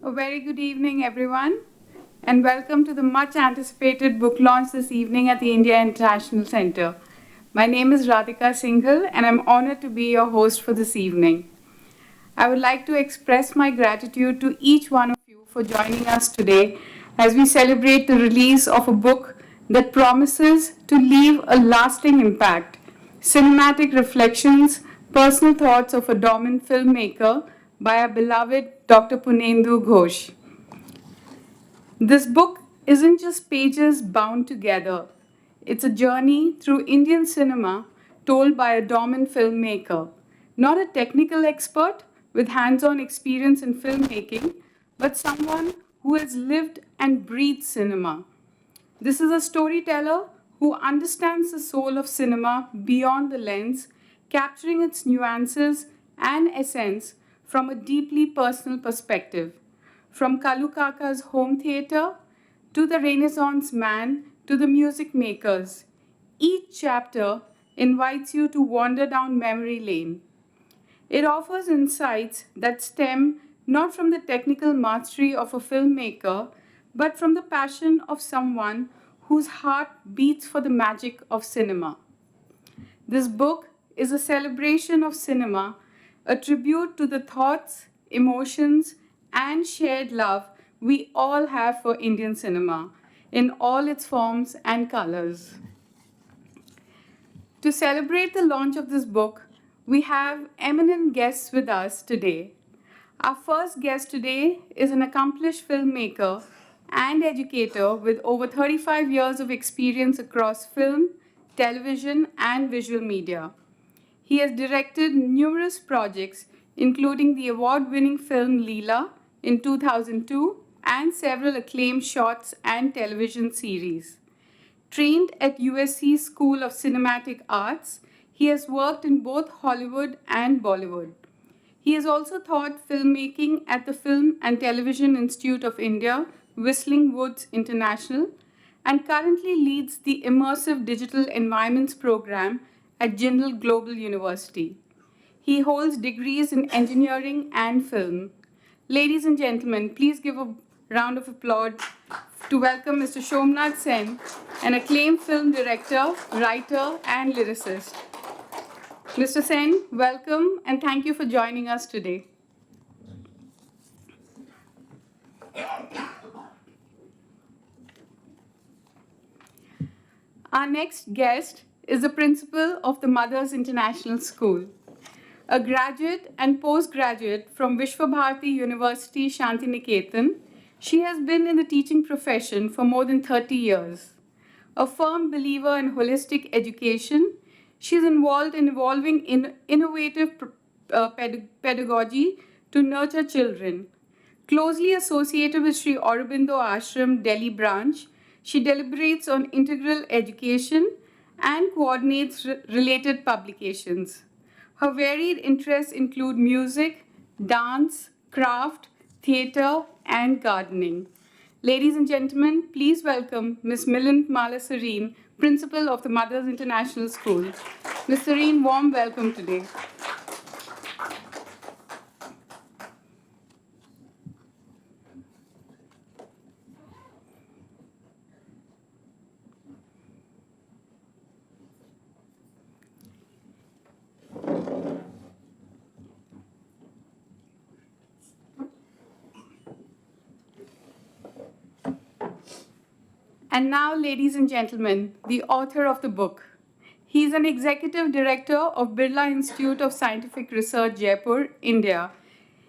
A very good evening, everyone, and welcome to the much anticipated book launch this evening at the India International Center. My name is Radhika Singhal, and I'm honored to be your host for this evening. I would like to express my gratitude to each one of you for joining us today as we celebrate the release of a book that promises to leave a lasting impact. Cinematic Reflections, Personal Thoughts of a Dormant Filmmaker by our beloved Dr. Punendu Ghosh. This book isn't just pages bound together, it's a journey through Indian cinema told by a dormant filmmaker, not a technical expert with hands on experience in filmmaking, but someone who has lived and breathed cinema. This is a storyteller who understands the soul of cinema beyond the lens, capturing its nuances and essence from a deeply personal perspective. From Kalu Kaka's home theatre to the Renaissance man to the music makers, each chapter invites you to wander down memory lane. It offers insights that stem not from the technical mastery of a filmmaker, but from the passion of someone whose heart beats for the magic of cinema. This book is a celebration of cinema, a tribute to the thoughts, emotions, and shared love we all have for Indian cinema in all its forms and colors. To celebrate the launch of this book, we have eminent guests with us today. Our first guest today is an accomplished filmmaker and educator with over 35 years of experience across film, television, and visual media. He has directed numerous projects, including the award winning film Leela in 2002 and several acclaimed shorts and television series. Trained at USC School of Cinematic Arts, he has worked in both Hollywood and Bollywood. He has also taught filmmaking at the Film and Television Institute of India, Whistling Woods International, and currently leads the Immersive Digital Environments program at Jindal Global University. He holds degrees in engineering and film. Ladies and gentlemen, please give a round of applause to welcome Mr. Somnath Sen, an acclaimed film director, writer, and lyricist. Mr. Sen, welcome and thank you for joining us today. Our next guest is the principal of the Mothers International School. A graduate and postgraduate from Vishwabharati University, Shantiniketan, she has been in the teaching profession for more than 30 years. A firm believer in holistic education, she is involved in evolving innovative pedagogy to nurture children. Closely associated with Sri Aurobindo Ashram Delhi branch, she deliberates on integral education and coordinates related publications. Her varied interests include music, dance, craft, theatre, and gardening. Ladies and gentlemen, please welcome Ms. Milind Mala Sareen, Principal of the Mothers International School. Ms. Sareen, warm welcome today. And now, ladies and gentlemen, the author of the book. He is an executive director of Birla Institute of Scientific Research, Jaipur, India.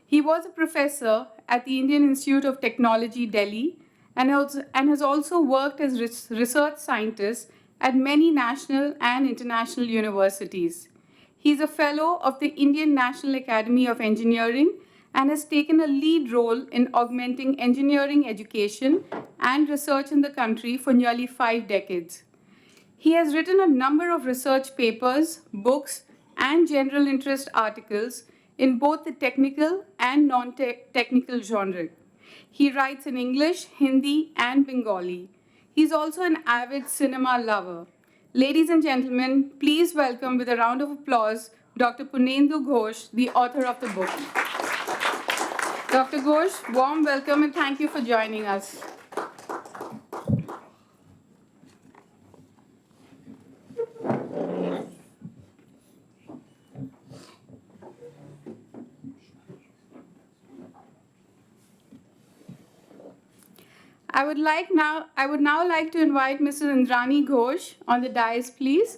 He was a professor at the Indian Institute of Technology, Delhi, and has also worked as research scientist at many national and international universities. He is a fellow of the Indian National Academy of Engineering and has taken a lead role in augmenting engineering education and research in the country for nearly 5 decades. He has written a number of research papers, books, and general interest articles in both the technical and non-technical genre. He writes in English, Hindi, and Bengali. He's also an avid cinema lover. Ladies and gentlemen, please welcome with a round of applause Dr. Punendu Ghosh, the author of the book. Dr. Ghosh, warm welcome and thank you for joining us. I would now like to invite Mrs. Indrani Ghosh on the dais, please,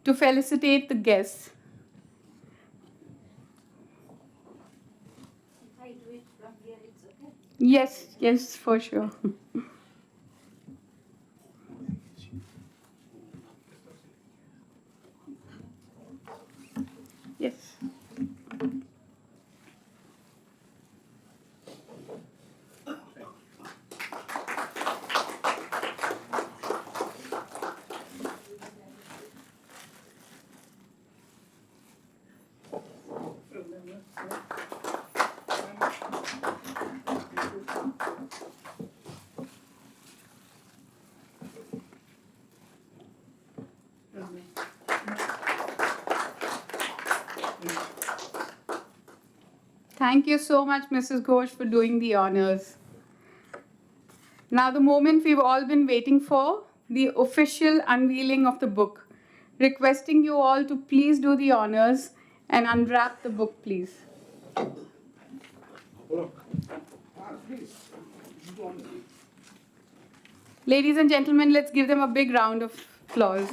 to felicitate the guests. If I do it from here, it's okay? Yes, for sure. Yes. Thank you so much, Mrs. Ghosh, for doing the honors. Now, the moment we've all been waiting for, the official unveiling of the book. Requesting you all to please do the honors and unwrap the book, please. Ladies and gentlemen, let's give them a big round of applause.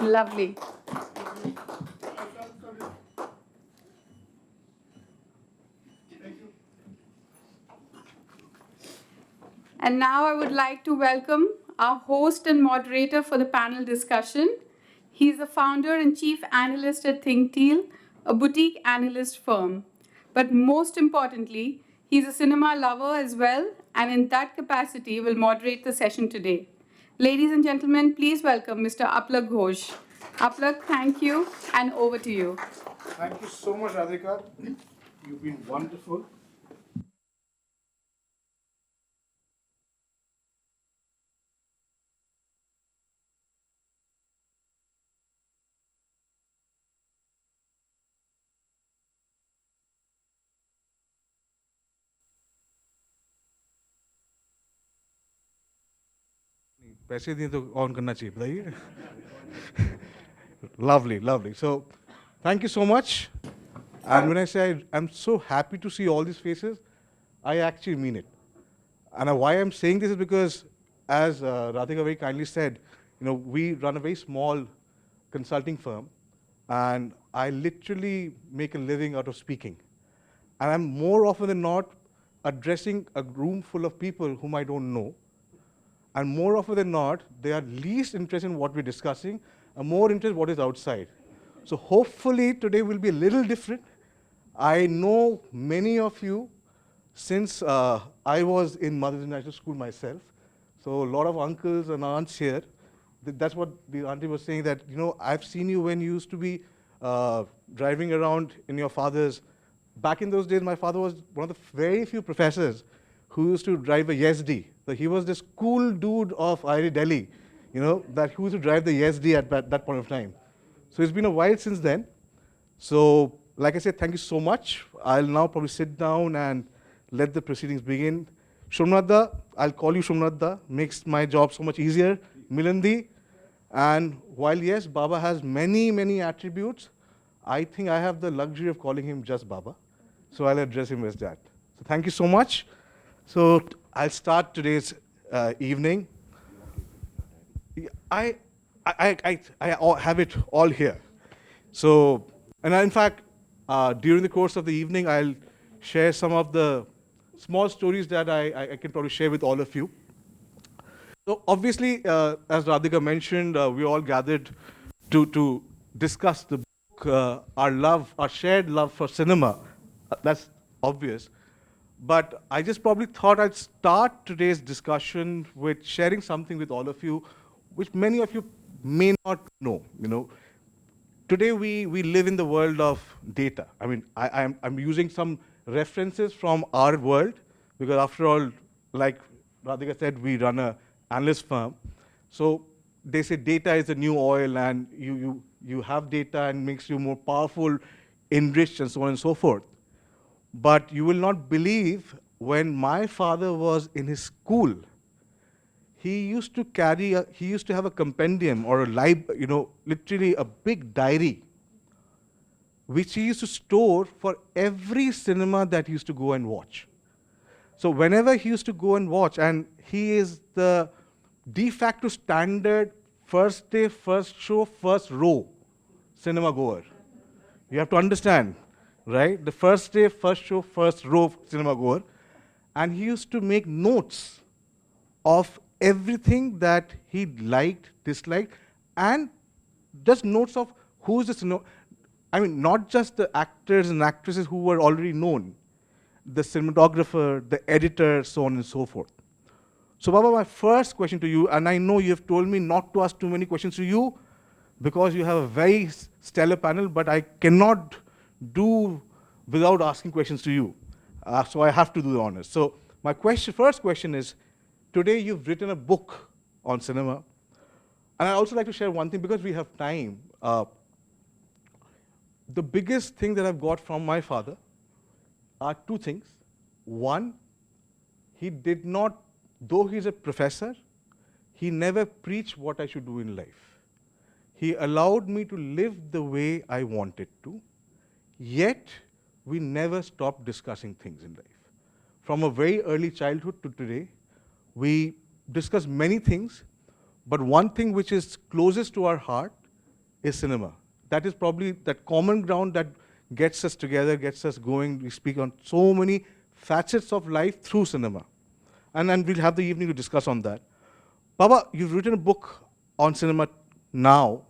Lovely. And now I would like to welcome our host and moderator for the panel discussion. He's the founder and chief analyst at ThinkTeal, a boutique analyst firm. But most importantly, he's a cinema lover as well, and in that capacity will moderate the session today. Ladies and gentlemen, please welcome Mr. Aplak Ghosh. Aplak, thank you, and over to you. Thank you so much, Radhika. You've been wonderful. पैसे दिए तो on करना चाहिए बताइए. Lovely. So, thank you so much. And when I say I'm so happy to see all these faces, I actually mean it. And why I'm saying this is because, as Radhika very kindly said, we run a very small consulting firm, and I literally make a living out of speaking. And I'm more often than not addressing a room full of people whom I don't know. And more often than not, they are least interested in what we're discussing, and more interested in what is outside. So hopefully today will be a little different. I know many of you since I was in Mother's International School myself. So a lot of uncles and aunts here. That's what the auntie was saying, that, I've seen you when you used to be driving around in your father's. Back in those days, my father was one of the very few professors who used to drive a YesD. So he was this cool dude of IIT Delhi, that who used to drive the YesD at that point of time. So it's been a while since then. So, like I said, thank you so much. I'll now probably sit down and let the proceedings begin. Shomnadda, I'll call you Shomnadda, makes my job so much easier. Milandi, and while yes, Baba has many attributes, I think I have the luxury of calling him just Baba. So I'll address him as that. So thank you so much. So I'll start today's evening. I have it all here. So, and in fact, during the course of the evening, I'll share some of the small stories that I can probably share with all of you. So obviously, as Radhika mentioned, we all gathered to discuss the book, our shared love for cinema. That's obvious. But I just probably thought I'd start today's discussion with sharing something with all of you, which many of you may not know. today we live in the world of data. I mean, I'm using some references from our world because after all, like Radhika said, we run a analyst firm. So they say data is the new oil, and you have data and makes you more powerful, enriched, and so on and so forth. But you will not believe, when my father was in his school, he used to he used to have a compendium or a literally a big diary, which he used to store for every cinema that he used to go and watch. So whenever he used to go and watch, and he is the de facto standard first day, first show, first row cinema goer. You have to understand, right? The first day, first show, first row cinema goer. And he used to make notes of everything that he liked, disliked, and just notes of who's this. I mean, not just the actors and actresses who were already known, the cinematographer, the editor, so on and so forth. So, Baba, my first question to you, and I know you have told me not to ask too many questions to you because you have a very stellar panel, but I cannot do without asking questions to you. So I have to do the honors. So my first question is, today you've written a book on cinema, and I'd also like to share one thing because we have time. The biggest thing that I've got from my father are two things. One, he did not, though he's a professor, he never preached what I should do in life. He allowed me to live the way I wanted to, yet we never stopped discussing things in life. From a very early childhood to today, we discuss many things, but one thing which is closest to our heart is cinema. That is probably that common ground that gets us together, gets us going. We speak on so many facets of life through cinema. And we'll have the evening to discuss on that. Baba, you've written a book on cinema now.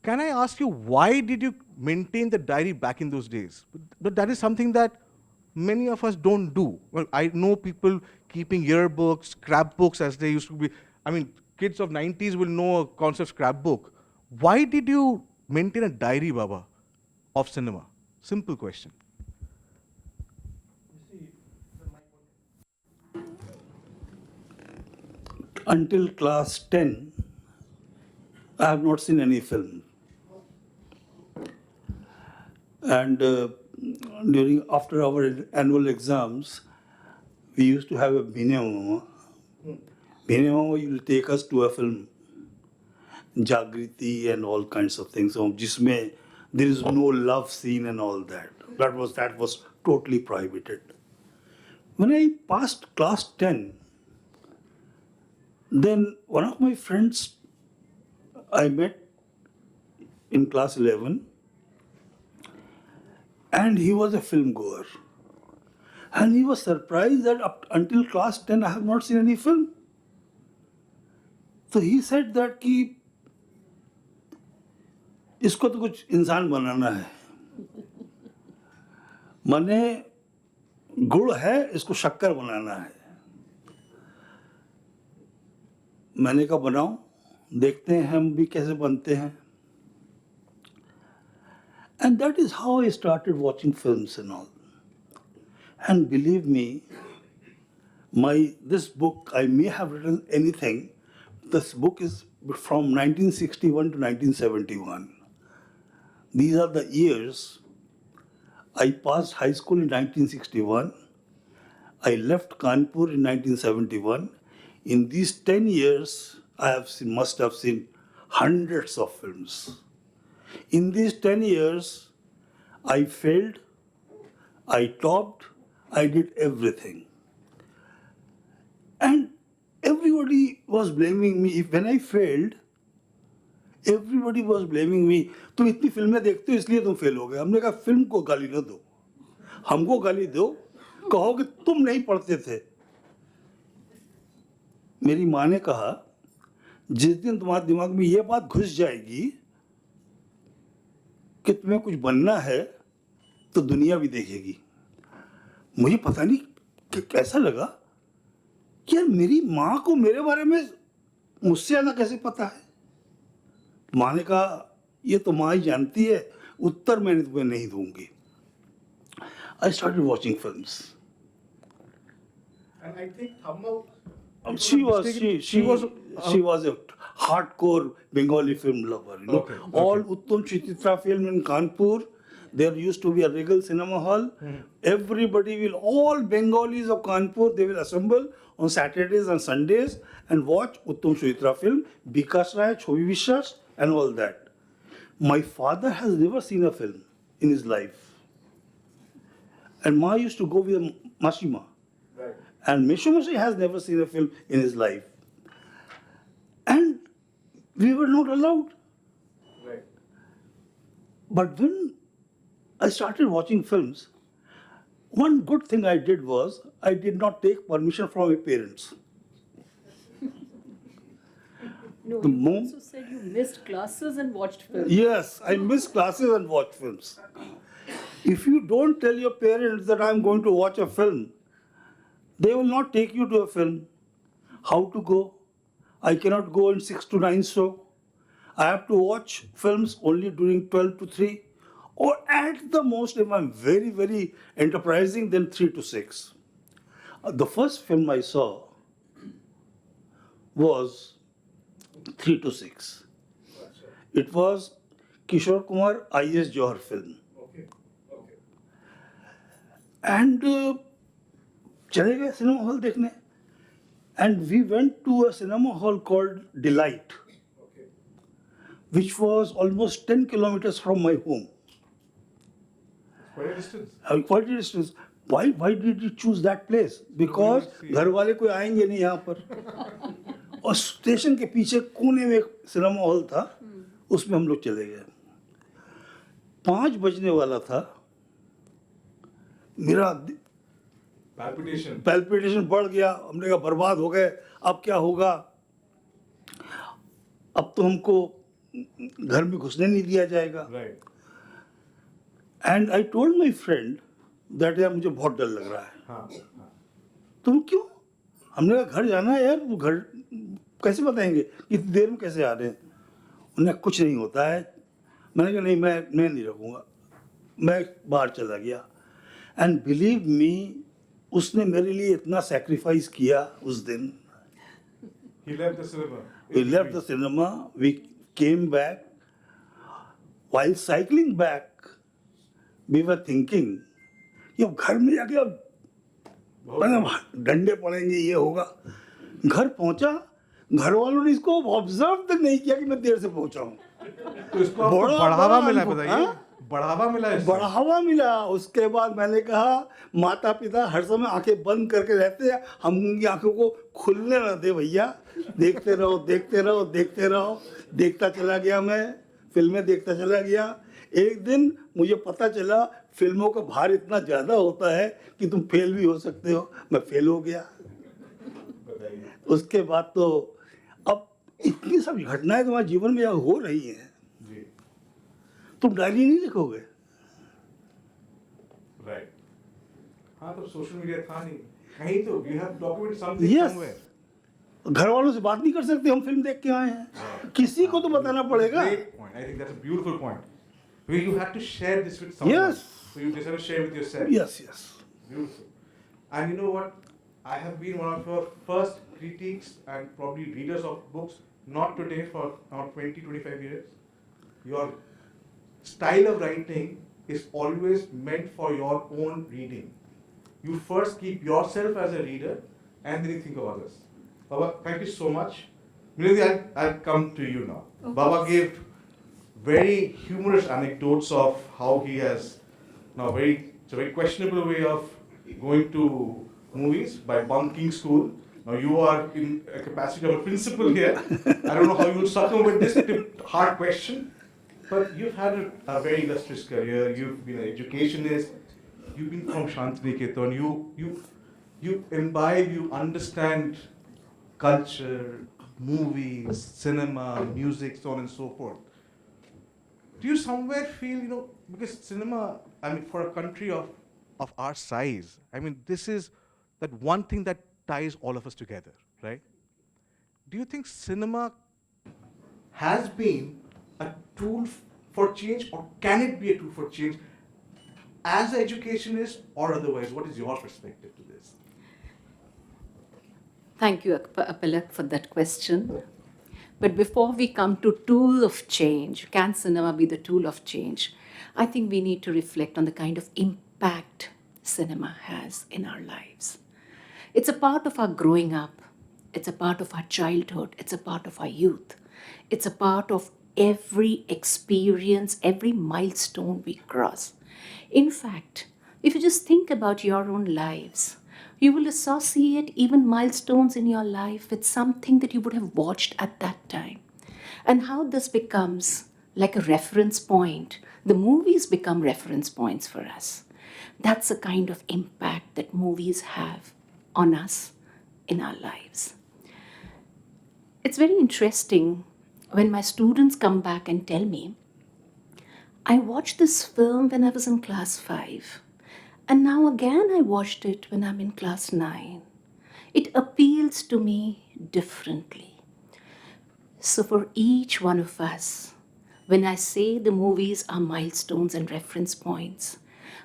Can I ask you, why did you maintain the diary back in those days? But that is something that many of us don't do. Well, I know people keeping yearbooks, scrapbooks as they used to be. I mean, kids of 90s will know a concept scrapbook. Why did you maintain a diary, Baba, of cinema? Simple question. Until class 10, I have not seen any film. And after our annual exams, we used to have a minimum. Minimum will take us to a film, Jagriti and all kinds of things. So, jisme there is no love scene and all that. That was totally prohibited. When I passed class 10, then one of my friends I met in class 11, and he was a film goer. And he was surprised that until class 10 I have not seen any film. So he said that कि इसको तो कुछ इंसान बनाना है, माने गुड़ है, इसको शक्कर बनाना है. मैंने कहा बनाओ, देखते हैं हम भी कैसे बनते हैं. And that is how I started watching films and all. And believe me, this book, I may have written anything. This book is from 1961 to 1971. These are the years. I passed high school in 1961. I left Kanpur in 1971. In these 10 years, must have seen hundreds of films. In these 10 years, I failed, I topped, I did everything. And everybody was blaming me. When I failed, everybody was blaming me. तुम इतनी फिल्में देखते हो इसलिए तुम fail हो गए. हमने कहा फिल्म को गाली न दो, हमको गाली दो, कहो कि तुम नहीं पढ़ते थे. मेरी माँ ने कहा जिस दिन तुम्हारे दिमाग में ये बात घुस जाएगी कि तुम्हें कुछ बनना है तो दुनिया भी देखेगी. मुझे पता नहीं कि कैसा लगा कि यार मेरी माँ को मेरे बारे में मुझसे ज़्यादा कैसे पता है. माँ ने कहा ये तो माँ ही जानती है, उत्तर मैंने तुम्हें नहीं दूंगी. I started watching films. And I think Thamma, She was a hardcore Bengali film lover. You know, Okay, all okay. Uttam Chitra film in Kanpur, there used to be a Regal cinema hall. Everybody will, all Bengalis of Kanpur, they will assemble on Saturdays and Sundays and watch Uttam Chitra film, Bikas Rai, Chobi Vishwas, and all that. My father has never seen a film in his life. And Ma used to go with Mashima. Right. And Meshumashi has never seen a film in his life. And we were not allowed. Right. But when I started watching films, one good thing I did was I did not take permission from my parents. No, The you mom- also said you missed classes and watched films. Yes, I missed classes and watched films. If you don't tell your parents that I'm going to watch a film, they will not take you to a film. How to go? I cannot go in 6 to 9 show. I have to watch films only during 12 to 3. Or at the most, if I'm very, very enterprising, then 3 to 6. The first film I saw was 3 to 6. It was Kishore Kumar I.S. Johar film. Okay. Okay. And चले गए cinema hall देखने. And we went to a cinema hall called Delight, Okay. which was almost 10 kilometers from my home. Quite a distance. Quite a distance. Why did you choose that place? Because घर वाले कोई आएंगे नहीं यहाँ पर. और station के पीछे कोने में एक सिनेमा हॉल था, उसमें हम लोग चले गए. 5 बजने वाला था. मेरा Palpitation. पैल्पिटेशन बढ़ गया. हमने कहा बर्बाद हो गए, अब क्या होगा. अब तो हमको घर में घुसने नहीं दिया जाएगा. Right. And I told my friend that यार मुझे बहुत डर लग रहा है. हाँ. हाँ. तुम क्यों? हमने कहा घर जाना है यार. वो घर कैसे बताएंगे इतनी देर में कैसे आ रहे हैं. उन्हें कुछ नहीं होता है. मैंने कहा नहीं, मैं नहीं रखूँगा. मैं बाहर चला गया. एंड बिलीव मी, उसने मेरे लिए इतना सेक्रीफाइस किया उस दिन. He left the cinema. We left the cinema, we came back. While cycling back, we were thinking, ये घर में जाके अब डंडे पड़ेंगे, ये होगा. घर पहुंचा, घर वालों ने इसको ऑब्जर्व तक नहीं किया कि मैं देर से पहुंचा हूँ. तो इसको आपको बड़ा बढ़ावा बड़ा मिला, अनुभव, बताइए. हाँ? बढ़ावा मिला इससे. बढ़ावा मिला. उसके बाद मैंने कहा माता पिता हर समय आंखें बंद करके रहते हैं, हम उनकी आंखों को खुलने ना दे भैया. देखते रहो, देखते रहो, देखते रहो. देखता चला गया मैं, फिल्में देखता चला गया. एक दिन मुझे पता चला फिल्मों का भार इतना ज़्यादा होता है कि तुम फेल भी हो सकते हो. मैं फेल हो गया. बताइए. उसके बाद तो अब इतनी सब घटनाएं तुम्हारे जीवन में हो रही हैं, जी. तुम डायरी नहीं लिखोगे. Right. हाँ, तो सोशल मीडिया था नहीं. कहीं तो you have documented something Yes. somewhere. घर वालों से बात नहीं कर सकते, हम फिल्म देख के आए हैं. किसी को तो बताना पड़ेगा. Great point. I think that's a beautiful point. Where you had to share this with someone. Yes. So you decided to share with yourself. Yes, yes. Beautiful. And you know what? I have been one of your first critics and probably readers of books, not today, for now 20, 25 years. Your style of writing is always meant for your own reading. You first keep yourself as a reader and then you think of others. Baba, thank you so much. Milady, I'll come to you now. Okay. Baba gave very humorous anecdotes of how he has now it's a very questionable way of going to movies by bunking school. Now you are in a capacity of a principal here. I don't know how you will circumvent this hard question, but you've had a very illustrious career. You've been an educationist. You've been from Shantiniketan. You imbibe, you understand culture, movies, cinema, music, so on and so forth. Do you somewhere feel, because cinema, for a country of our size, this is that one thing that ties all of us together, right? Do you think cinema has been a tool for change, or can it be a tool for change as an educationist or otherwise? What is your perspective to this? Thank you, Apalak, for that question. But before we come to tool of change, can cinema be the tool of change? I think we need to reflect on the kind of impact cinema has in our lives. It's a part of our growing up. It's a part of our childhood. It's a part of our youth. It's a part of every experience, every milestone we cross. In fact, if you just think about your own lives, you will associate even milestones in your life with something that you would have watched at that time. And how this becomes like a reference point. The movies become reference points for us. That's the kind of impact that movies have on us in our lives. It's very interesting when my students come back and tell me, I watched this film when I was in class 5, and now again I watched it when I'm in class 9. It appeals to me differently. So, for each one of us, when I say the movies are milestones and reference points,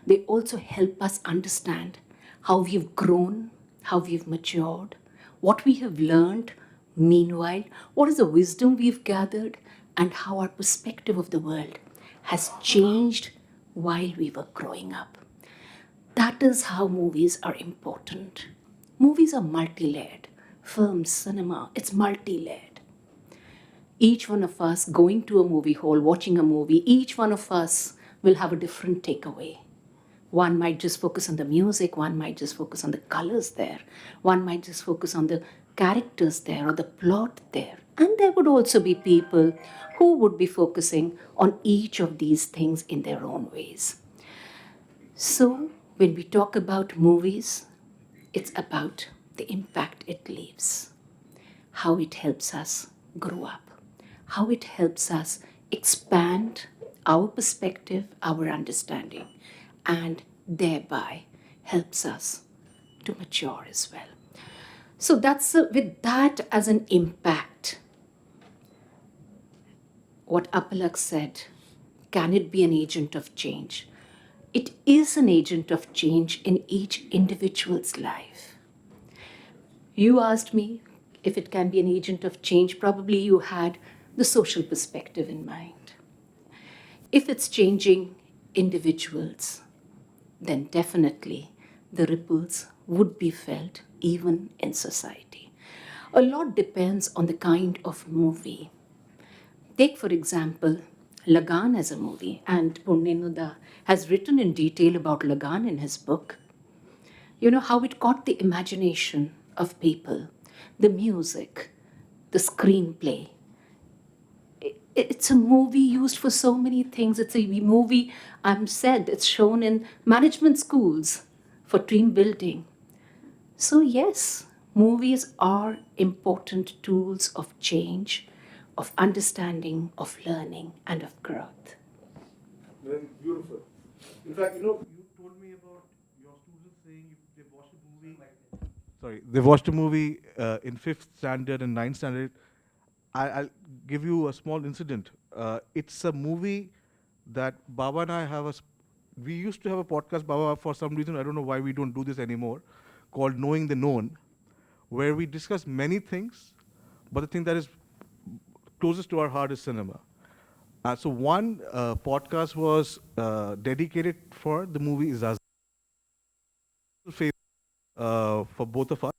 they also help us understand how we've grown, how we've matured, what we have learned, meanwhile, what is the wisdom we've gathered, and how our perspective of the world has changed while we were growing up. That is how movies are important. Movies are multi layered. Film, cinema, it's multi layered. Each one of us going to a movie hall, watching a movie, each one of us will have a different takeaway. One might just focus on the music, one might just focus on the colors there, one might just focus on the characters there or the plot there. And there would also be people who would be focusing on each of these things in their own ways. So, when we talk about movies, it's about the impact it leaves, how it helps us grow up, how it helps us expand our perspective, our understanding, and thereby helps us to mature as well. So that's with that as an impact. What Apalak said, can it be an agent of change? It is an agent of change in each individual's life. You asked me if it can be an agent of change. Probably you had the social perspective in mind. If it's changing individuals, then definitely the ripples would be felt even in society. A lot depends on the kind of movie. Take, for example, Lagan as a movie, and Purnenuda has written in detail about Lagan in his book. You know how it caught the imagination of people, the music, the screenplay. It's a movie used for so many things. It's a movie, it's shown in management schools for team building. So, yes, movies are important tools of change, of understanding, of learning, and of growth. Very beautiful. In fact, you told me about your students saying they watched a movie. Sorry, they watched a movie in 5th standard and 9th standard. I'll give you a small incident. It's a movie that Baba and I have we used to have a podcast, Baba, for some reason, I don't know why we don't do this anymore, called Knowing the Known, where we discuss many things, but the thing that is closest to our heart is cinema. So one podcast was dedicated for the movie Izaz, for both of us.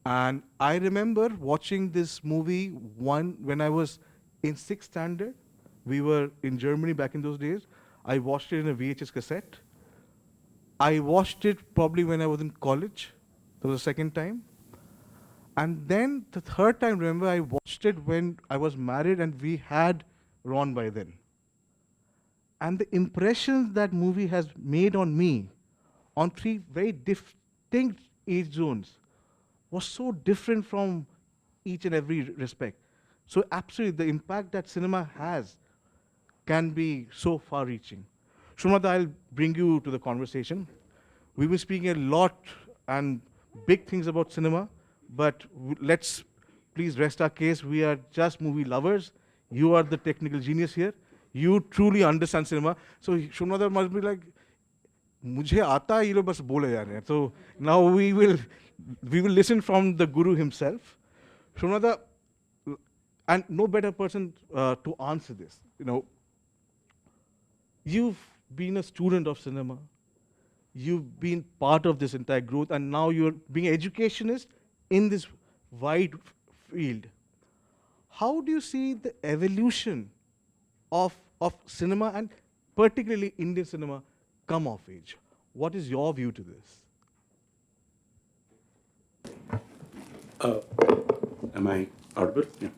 And I remember watching this movie when I was in 6th standard. We were in Germany back in those days. I watched it in a VHS cassette. I watched it probably when I was in college. That was the second time. And then the third time, remember, I watched it when I was married and we had Ron by then. And the impressions that movie has made on me on 3 very distinct age zones was so different from each and every respect. So absolutely, the impact that cinema has can be so far-reaching. Shumata, I'll bring you to the conversation. We've been speaking a lot and big things about cinema, but let's please rest our case. We are just movie lovers. You are the technical genius here. You truly understand cinema. So Shunwada must be like, मुझे आता है, ये लोग बस बोले जा रहे हैं. So now we will listen from the Guru himself. Shunwada, and no better person to answer this. You've been a student of cinema. You've been part of this entire growth, and now you're being an educationist in this wide field. How do you see the evolution of cinema, and particularly Indian cinema, come of age? What is your view to this? Am I audible? Yeah.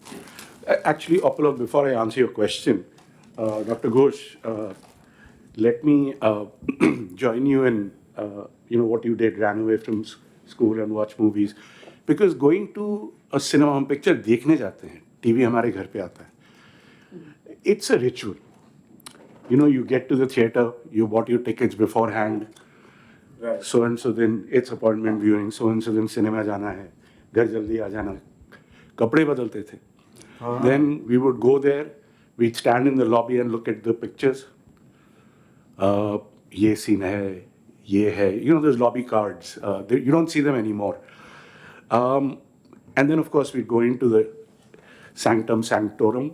Actually, Apollo, before I answer your question, Dr. Ghosh, let me join you in what you did, ran away from school and watch movies. Because going to a cinema, हम picture देखने जाते हैं, TV हमारे घर पे आता है. It's a ritual. You get to the theater, you bought your tickets beforehand. Right. So and so then it's appointment viewing, so and so then cinema जाना है, घर जल्दी आ जाना. कपड़े बदलते थे. Then we would go there, we'd stand in the lobby and look at the pictures. ये scene है, ये है. Those lobby cards, you don't see them anymore. And then, of course, we'd go into the sanctum sanctorum.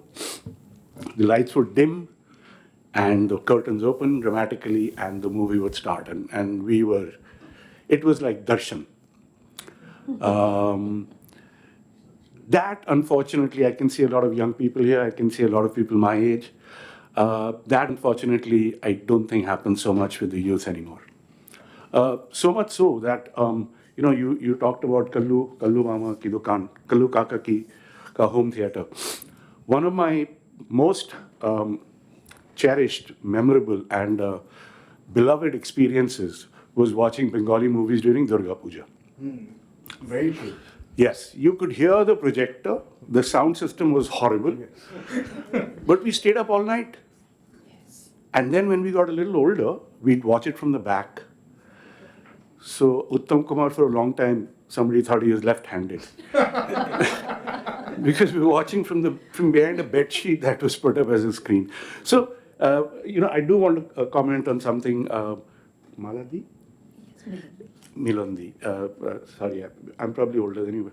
The lights would dim, and the curtains open dramatically, and the movie would start. And it was like darshan. That, unfortunately, I can see a lot of young people here. I can see a lot of people my age. That, unfortunately, I don't think happens so much with the youth anymore. So much so that, you talked about Kallu Mama ki dukaan, Kallu Kaka ki ka home theater. One of my most cherished, memorable, and beloved experiences was watching Bengali movies during Durga Puja. Very true. Yes, you could hear the projector. The sound system was horrible. Yes. But we stayed up all night. Yes. And then when we got a little older, we'd watch it from the back. So Uttam Kumar, for a long time, somebody thought he was left-handed. Because we were watching from behind a bed sheet that was put up as a screen. So, I do want to comment on something. Maladi? Milandi. Sorry, I'm probably older than you.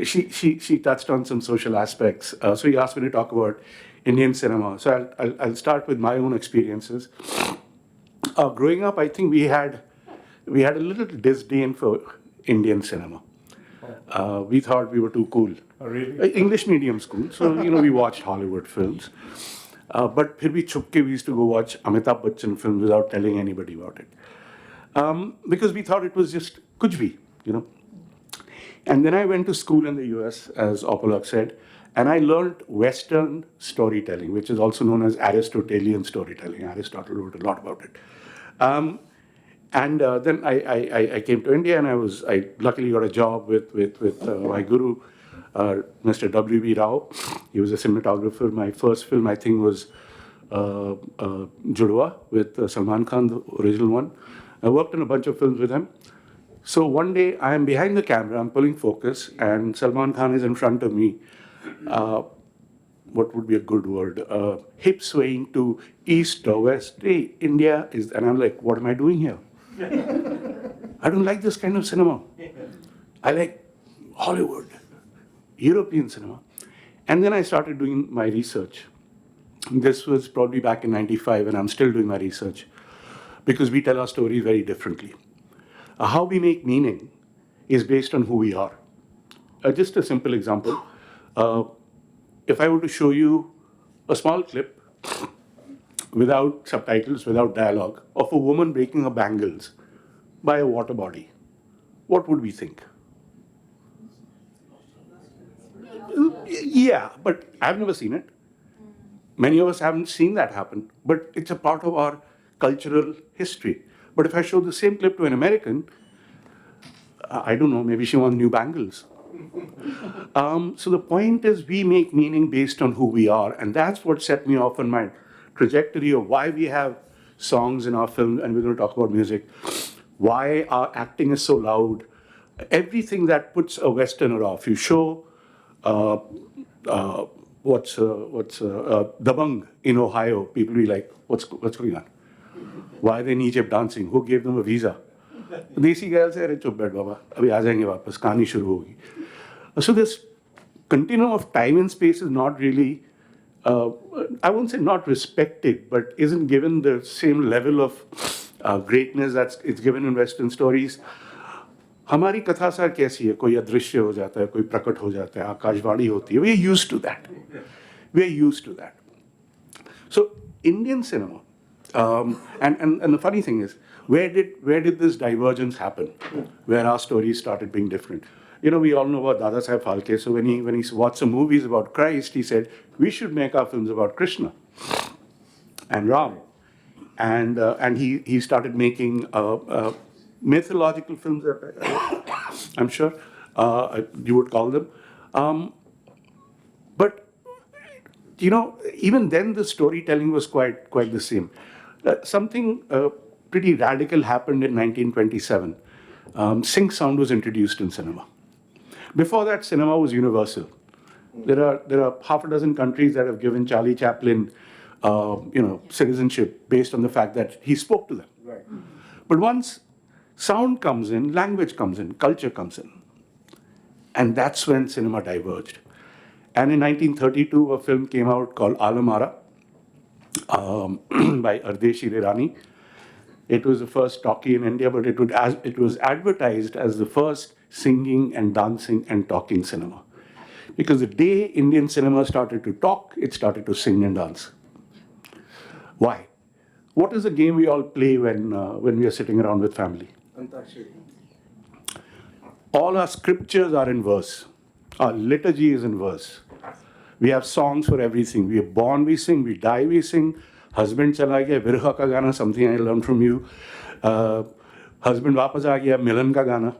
She touched on some social aspects. So you asked me to talk about Indian cinema. So I'll start with my own experiences. Growing up, I think we had a little disdain for Indian cinema. We thought we were too cool. Oh, really? English medium school, so we watched Hollywood films. But phir bhi chupke we used to go watch Amitabh Bachchan films without telling anybody about it. Because we thought it was just kuch bhi, And then I went to school in the US, as Opalak said, and I learned Western storytelling, which is also known as Aristotelian storytelling. Aristotle wrote a lot about it. And then I came to India, and I luckily got a job with my guru, Mr. W.B. Rao. He was a cinematographer. My first film, I think, was Judwa with Salman Khan, the original one. I worked in a bunch of films with him. So one day, I am behind the camera, I'm pulling focus, and Salman Khan is in front of me. What would be a good word? Hip swaying to east or west. Hey, India is, and I'm like, what am I doing here? I don't like this kind of cinema. I like Hollywood, European cinema. And then I started doing my research. This was probably back in '95, and I'm still doing my research because we tell our stories very differently. How we make meaning is based on who we are. Just a simple example. If I were to show you a small clip without subtitles, without dialogue, of a woman breaking her bangles by a water body, what would we think? Yeah, but I've never seen it. Many of us haven't seen that happen, but it's a part of our cultural history. But if I show the same clip to an American, I don't know, maybe she wants new bangles. So the point is we make meaning based on who we are, and that's what set me off on my trajectory of why we have songs in our film, and we're going to talk about music, why our acting is so loud, everything that puts a Westerner off. You show Dabang in Ohio, people be like, what's going on? Why are they in Egypt dancing? Who gave them a visa? Desi guy will say, "Arey chup baith baba, abhi aa jayenge wapas, kahani shuru hogi." So this continuum of time and space is not really, I won't say not respected, but isn't given the same level of greatness that it's given in Western stories. हमारी कथा सार कैसी है? कोई अदृश्य हो जाता है, कोई प्रकट हो जाता है, आकाशवाणी होती है. We are used to that. We are used to that. So Indian cinema, and the funny thing is, where did this divergence happen? Where our stories started being different. You know, we all know about Dada Saheb Phalke. So when he watched some movies about Christ, he said we should make our films about Krishna and Ram, and he started making mythological films. I'm sure you would call them, but you know, even then the storytelling was quite the same. Something pretty radical happened in 1927. Sync sound was introduced in cinema. Before that, cinema was universal. There are half a dozen countries that have given Charlie Chaplin, citizenship based on the fact that he spoke to them. Right. But once sound comes in, language comes in, culture comes in, and that's when cinema diverged. And in 1932, a film came out called Alamara by Ardeshi Irani. It was the first talkie in India, but it was advertised as the first singing and dancing and talking cinema. Because the day Indian cinema started to talk, it started to sing and dance. Why? What is the game we all play when we are sitting around with family? All our scriptures are in verse. Our liturgy is in verse. We have songs for everything. We are born, we sing. We die, we sing. Husband chala gaya, virha ka gana, something I learned from you. Husband vapas aa gaya, milan ka gana.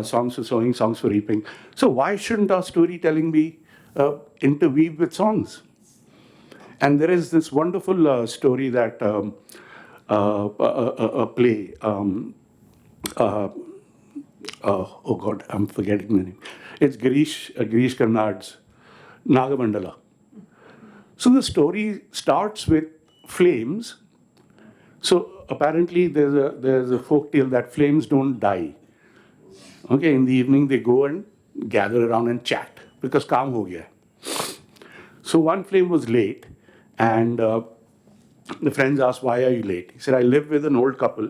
Songs for sowing, songs for reaping. So why shouldn't our storytelling be interweaved with songs? And there is this wonderful story that a play. Oh God, I'm forgetting the name. It's Girish Karnad's Nagamandala. So the story starts with flames. So apparently there's a folk tale that flames don't die. Okay, in the evening they go and gather around and chat because kaam ho gaya. So one flame was late, and the friends asked, "Why are you late?" He said, "I live with an old couple,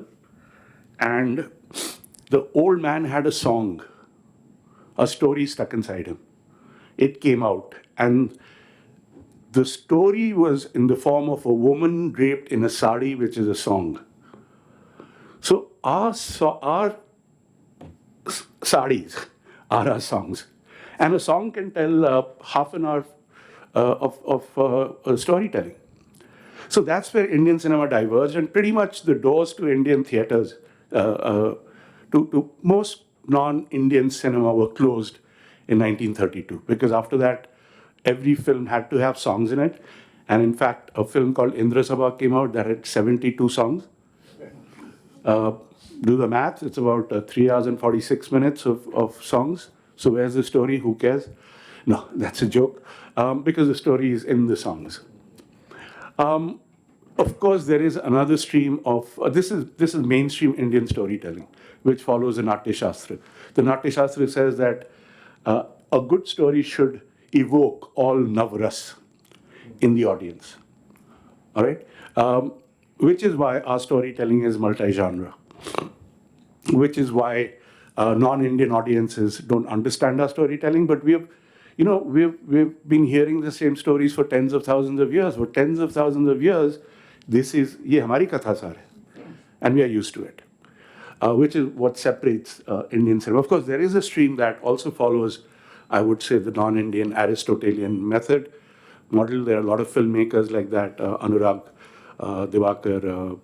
and the old man had a song, a story stuck inside him. It came out, and the story was in the form of a woman draped in a sari, which is a song. So our saris are our songs, and a song can tell half an hour of storytelling. So that's where Indian cinema diverged, and pretty much the doors to Indian theatres, to most non-Indian cinema were closed in 1932, because after that, every film had to have songs in it. And in fact, a film called Indra Sabha came out that had 72 songs. Do the math, it's about 3 hours and 46 minutes of songs. So where's the story? Who cares? No, that's a joke, because the story is in the songs. Of course, there is another stream of, this is mainstream Indian storytelling, which follows the Natya Shastra. The Natya Shastra says that a good story should evoke all Navras in the audience. All right? Which is why our storytelling is multi-genre. Which is why non-Indian audiences don't understand our storytelling, but we've been hearing the same stories for tens of thousands of years. For tens of thousands of years, ye hamari katha sar hai, and we are used to it, which is what separates Indian cinema. Of course, there is a stream that also follows, I would say, the non-Indian Aristotelian method model. There are a lot of filmmakers like that, Anurag, Divakar,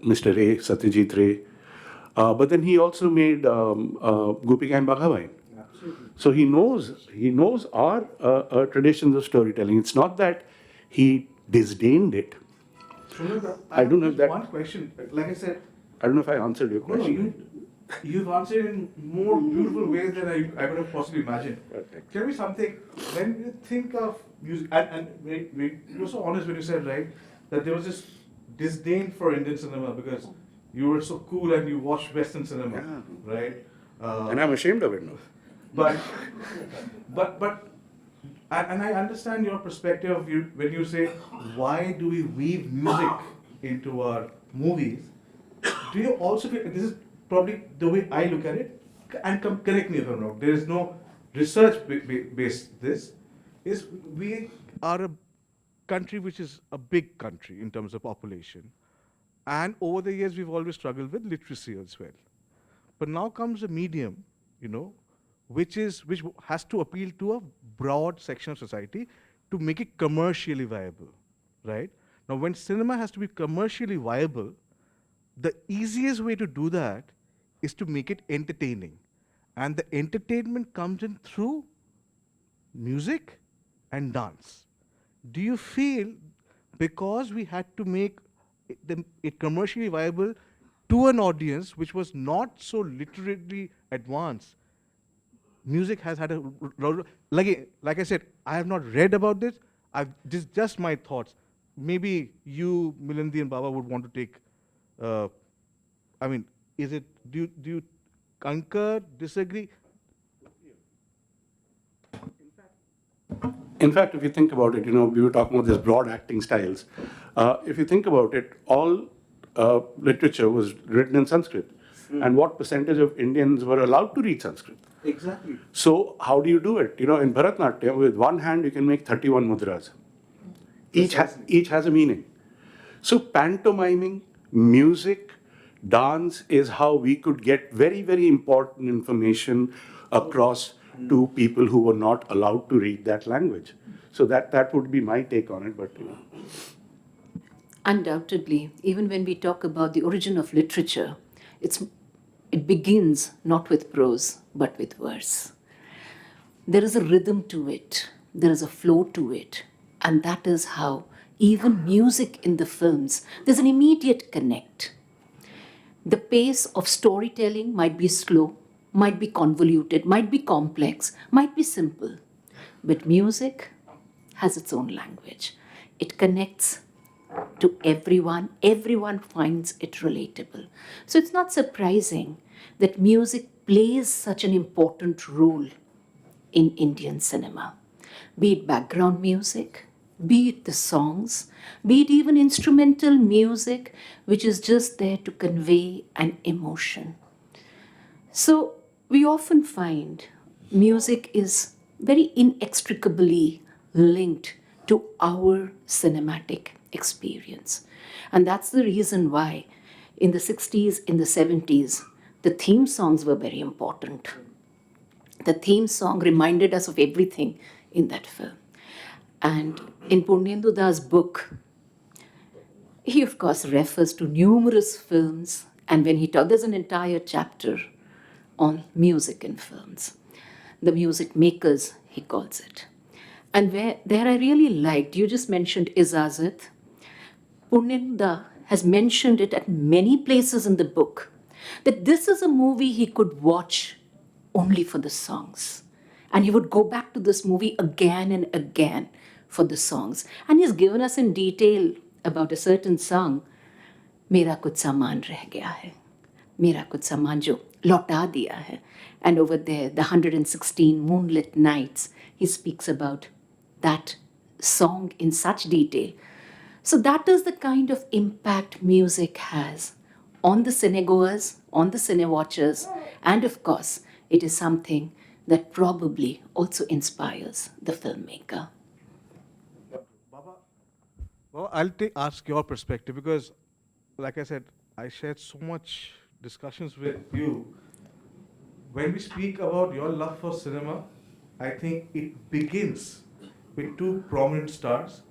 Mr. Ray, Satyajit Ray. But then he also made Gopika and Bhagavan. So he knows our traditions of storytelling. It's not that he disdained it. Sumit, I don't know if that. One question, like I said. I don't know if I answered your question. You've answered in more beautiful ways than I could have possibly imagined. Tell me something, when you think of music, and you were so honest when you said, right, that there was this disdain for Indian cinema because you were so cool and you watched Western cinema, Yeah. right? And I'm ashamed of it now. But, but, and I understand your perspective when you say, why do we weave music into our movies? Do you also feel, this is probably the way I look at it, and correct me if I'm wrong, there is no research based this, is we are a country which is a big country in terms of population. And over the years, we've always struggled with literacy as well. But now comes a medium, which has to appeal to a broad section of society to make it commercially viable, right? Now, when cinema has to be commercially viable, the easiest way to do that is to make it entertaining. And the entertainment comes in through music and dance. Do you feel because we had to make it commercially viable to an audience which was not so literally advanced, music has had a like I said, I have not read about this. This just my thoughts. Maybe you, Milindi and Baba, would want to take. I mean, is it? Do you concur, disagree? In fact, if you think about it, we were talking about these broad acting styles. If you think about it, all literature was written in Sanskrit. And what percentage of Indians were allowed to read Sanskrit? Exactly. So how do you do it? In Bharatnatyam, with one hand, you can make 31 mudras. Each has a meaning. So pantomiming, music, dance is how we could get very, very important information across to people who were not allowed to read that language. So that would be my take on it. But Undoubtedly, even when we talk about the origin of literature, it begins not with prose, but with verse. There is a rhythm to it, there is a flow to it, and that is how even music in the films, there's an immediate connect. The pace of storytelling might be slow, might be convoluted, might be complex, might be simple, but music has its own language. It connects to everyone, everyone finds it relatable. So it's not surprising that music plays such an important role in Indian cinema. Be it background music, be it the songs, be it even instrumental music, which is just there to convey an emotion. So we often find music is very inextricably linked to our cinematic experience. And that's the reason why in the 60s, in the 70s, the theme songs were very important. The theme song reminded us of everything in that film. And in Purnendu Das' book, he of course refers to numerous films, and when he talks, there's an entire chapter on music in films. The music makers, he calls it. And there I really liked, you just mentioned Ijazat. Purnendu has mentioned it at many places in the book, that this is a movie he could watch only for the songs. And he would go back to this movie again and again for the songs. And he's given us in detail about a certain song, Mera kuch saman reh gaya hai. Mera kuch saman jo lauta diya hai. And over there, the 116 moonlit nights, he speaks about that song in such detail. So that is the kind of impact music has on the cinegoers, on the cinewatchers, and of course, it is something that probably also inspires the filmmaker. Baba, well, ask your perspective because, like I said, I shared so much discussions with you. When we speak about your love for cinema, I think it begins with two prominent stars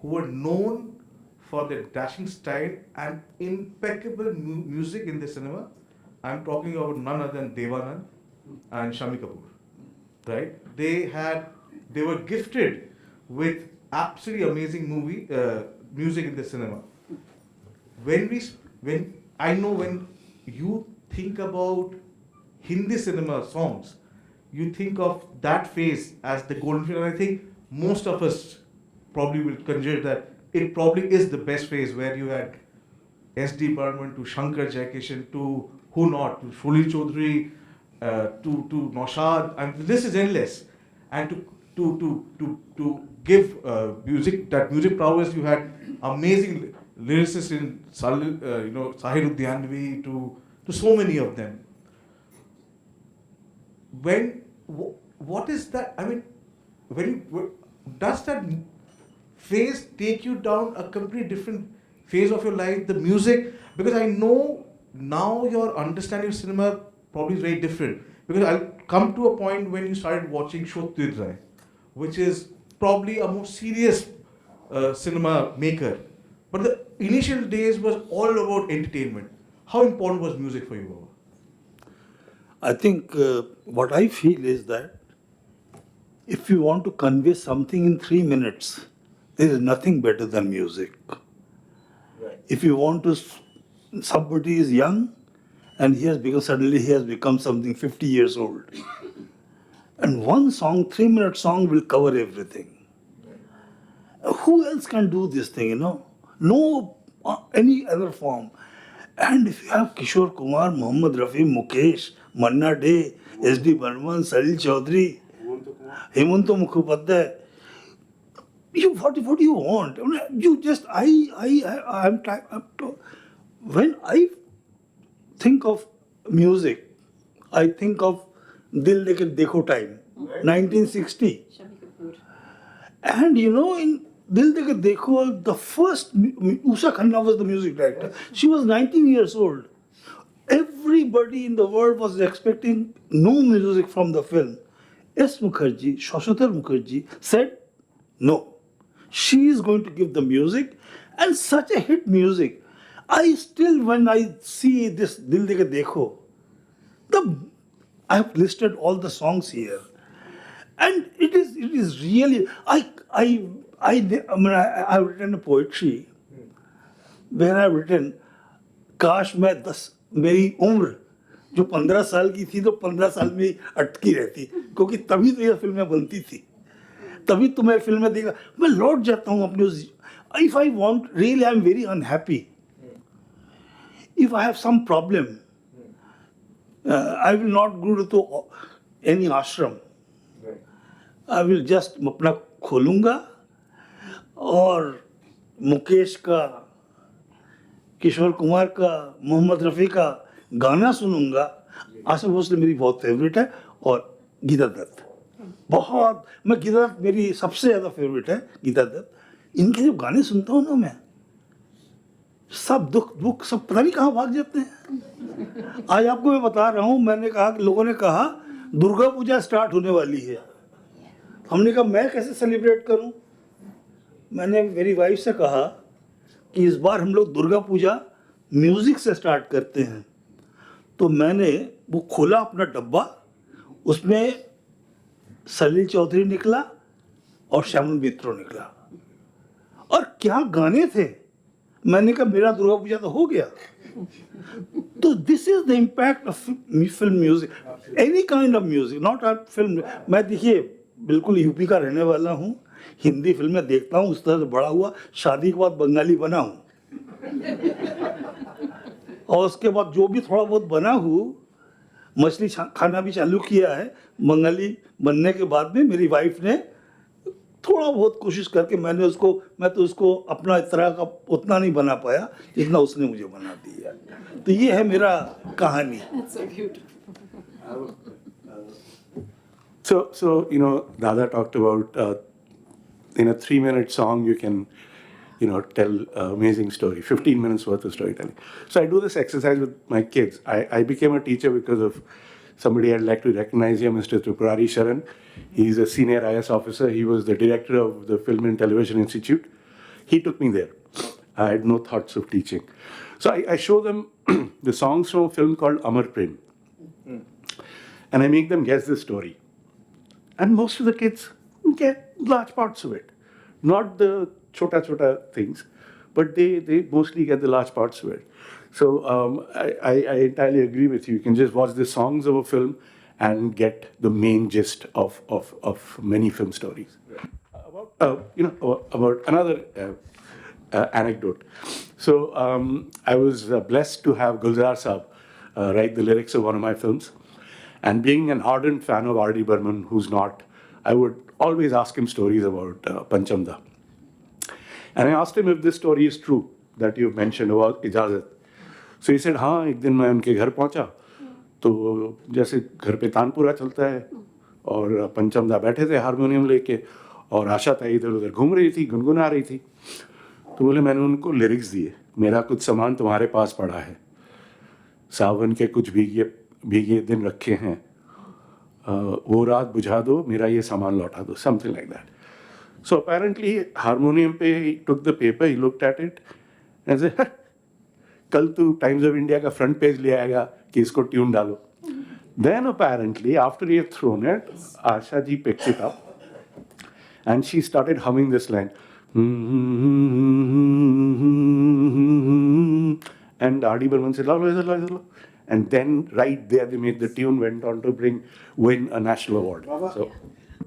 who were known for their dashing style and impeccable music in the cinema. I'm talking about none other than Devanand and Shami Kapoor. Right? They were gifted with absolutely amazing music in the cinema. When I know when you think about Hindi cinema songs, you think of that phase as the golden phase. And I think most of us probably will conjure that it probably is the best phase where you had S.D. Burman to Shankar Jaikishan to who not, to Shuli Chaudhary, to Naushad, and the list is endless. And to give music, that music prowess, you had amazing lyricists in Sahir Udyanvi to so many of them. What is that? I mean, does that phase take you down a completely different phase of your life? The music, because I know now your understanding of cinema probably is very different. Because I'll come to a point when you started watching Shotridray, which is probably a more serious cinema maker. But the initial days was all about entertainment. How important was music for you, Baba? I think what I feel is that if you want to convey something in 3 minutes, there is nothing better than music. Right. If you want to, somebody is young and suddenly he has become something 50 years old. And one song, 3 minute song will cover everything. Who else can do this thing, No any other form. And if you have Kishore Kumar, Mohammad Rafi, Mukesh, Manna Dey, S.D. Burman, Salil Chaudhary, Hemanto Mukhopadhyay, what do you want? I mean, when I think of music, I think of Dil De Ke Dekho Time, 1960. And in Dil De Ke Dekho, the first, Usha Khanna was the music director. She was 19 years old. Everybody in the world was expecting no music from the film. S. Mukherjee, Shashwatar Mukherjee said, no, she is going to give the music, and such a hit music. I still, when I see this Dil De Ke Dekho, I have listed all the songs here. And it is really, I've written a poetry where I've written, काश मैं 10 मेरी उम्र जो 15 साल की थी तो 15 साल में अटकी रहती, क्योंकि तभी तो ये फिल्में बनती थी, तभी तो मैं फिल्में देखा, मैं लौट जाता हूँ अपने उस, if I want, really I'm very unhappy. If I have some problem, I will not go to any ashram. I will just अपना खोलूँगा और मुकेश का, किशोर कुमार का, मोहम्मद रफ़ी का गाना सुनूंगा. आशा भोसले मेरी बहुत फेवरेट है, और गीता दत्त बहुत, मैं गीता दत्त मेरी सबसे ज़्यादा फेवरेट है, गीता दत्त. इनके जब गाने सुनता हूँ ना मैं, सब दुख सब पता नहीं कहाँ भाग जाते हैं. आज आपको मैं बता रहा हूँ, मैंने कहा कि लोगों ने कहा दुर्गा पूजा स्टार्ट होने वाली है. हमने कहा मैं कैसे सेलिब्रेट करूं. मैंने मेरी वाइफ से कहा कि इस बार हम लोग दुर्गा पूजा म्यूजिक से स्टार्ट करते हैं. तो मैंने वो खोला अपना डब्बा, उसमें सलील चौधरी निकला और श्यामल मित्रो निकला, और क्या गाने थे. मैंने कहा मेरा दुर्गा पूजा तो हो गया. तो this is the impact of film music, any kind of music, not a film. मैं देखिए बिल्कुल यूपी का रहने वाला हूँ, हिंदी फिल्में देखता हूँ, उस तरह से बड़ा हुआ, शादी के बाद बंगाली बना हूँ, और उसके बाद जो भी थोड़ा बहुत बना हूँ, मछली खाना भी चालू किया है. बंगाली बनने के बाद में मेरी वाइफ ने थोड़ा बहुत कोशिश करके मैं तो उसको अपना तरह का उतना नहीं बना पाया जितना उसने मुझे बना दिया. तो ये है मेरा कहानी. So Dada talked about in a 3-minute song you can, tell amazing story, 15 minutes worth of storytelling. So I do this exercise with my kids. I became a teacher because of somebody I'd like to recognize here, Mr. Tripurari Sharan. He's a senior IS officer. He was the director of the Film and Television Institute. He took me there. I had no thoughts of teaching. So I show them the songs from a film called Amar Prem. And I make them guess the story. And most of the kids get large parts of it. Not the chota things, but they mostly get the large parts of it. So I entirely agree with you. You can just watch the songs of a film and get the main gist of many film stories. About another anecdote. So I was blessed to have Gulzar Saab write the lyrics of one of my films. And being an ardent fan of R.D. Burman, who's not, I would always ask him stories about Panchamda. And I asked him if this story is true that you've mentioned about Ijazat. So he said, हाँ एक दिन मैं उनके घर पहुंचा तो जैसे घर पे तानपुरा चलता है और पंचमदा बैठे थे हारमोनियम लेके और आशा ताई इधर उधर घूम रही थी गुनगुना रही थी तो बोले मैंने उनको लिरिक्स दिए मेरा कुछ सामान तुम्हारे पास पड़ा है सावन के कुछ भीगे भीगे दिन रखे हैं वो रात बुझा दो मेरा ये सामान लौटा दो something like that. So apparently, harmonium पे he took the paper, he looked at it, and said, कल तू टाइम्स ऑफ इंडिया का फ्रंट पेज ले आएगा कि इसको ट्यून डालो. Then apparently, after he had thrown it, Asha ji picked it up, and she started humming this line. And R.D. Burman said, la. And then right there they made the tune, went on to win a national award. So.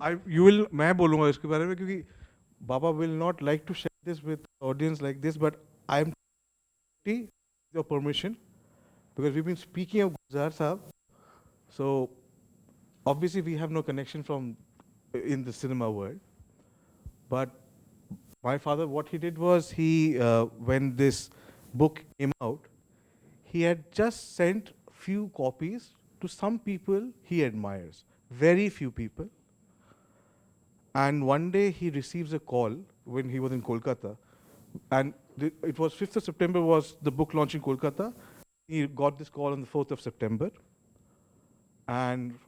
मैं बोलूँगा इसके बारे में क्योंकि Baba will not like to share this with audience like this, but I'm your permission because we've been speaking of Gulzar Saab. So obviously we have no connection from in the cinema world, but my father, what he did was when this book came out, he had just sent few copies to some people he admires, very few people. And one day he receives a call when he was in Kolkata, and it was 5th of September was the book launch in Kolkata. He got this call on the 4th of September, and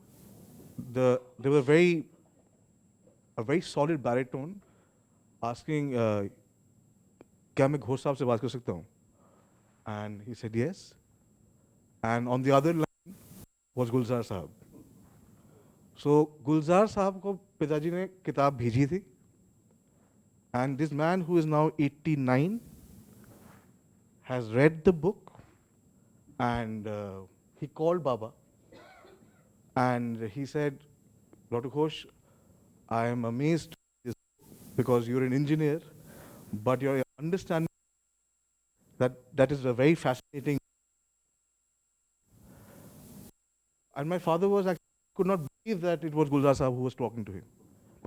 there was a very solid baritone asking, "क्या मैं घोष साहब से बात कर सकता हूँ?" And he said yes. And on the other line was Gulzar Saab. So Gulzar Saab को पिताजी ने किताब भेजी थी. And this man who is now 89 has read the book, and he called Baba and he said, Dr. Ghosh, I am amazed because you're an engineer, but your understanding that is a very fascinating. And my father could not believe that it was Gulzar Saab who was talking to him.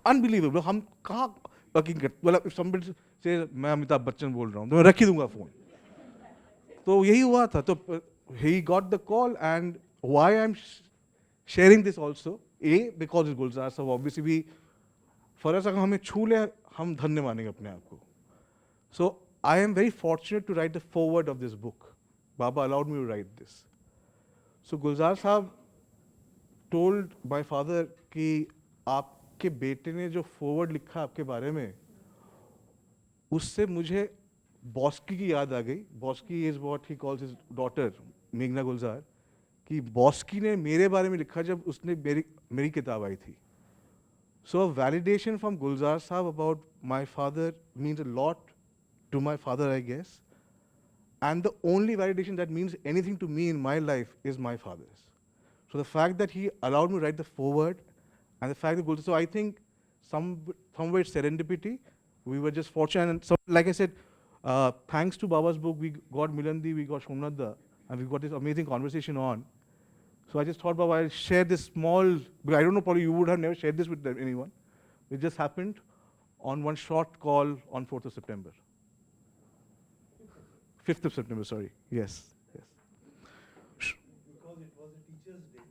Unbelievable. हम कहाँ working करते? Well, if somebody says मैं अमिताभ बच्चन बोल रहा हूँ तो मैं रख ही दूँगा phone. तो यही हुआ था. तो he got the call, and why I'm sharing this also, because it's Gulzar Saab. Obviously we फरस अगर हमें छू ले हम धन्य मानेंगे अपने आप को. So I am very fortunate to write the foreword of this book. Baba allowed me to write this. So Gulzar Saab told my father कि आपके बेटे ने जो forward लिखा आपके बारे में, उससे मुझे बॉस्की की याद आ गई. Bosky is what he calls his daughter, मेघना गुलजार, कि बॉस्की ने मेरे बारे में लिखा जब उसने मेरी किताब आई थी. So a validation from Gulzar Saab about my father means a lot to my father, I guess. And the only validation that means anything to me in my life is my father's. So the fact that he allowed me to write the foreword, and the fact that Gulzar, so I think somewhere it's serendipity. We were just fortunate, and so, like I said, thanks to Baba's book, we got Milandi, we got Shomnadda, and we got this amazing conversation on. So I just thought, Baba, I'll share this small, because I don't know, probably you would have never shared this with anyone. It just happened on one short call on 4th of September. 5th of September, sorry. Yes. Because it was a teacher's day.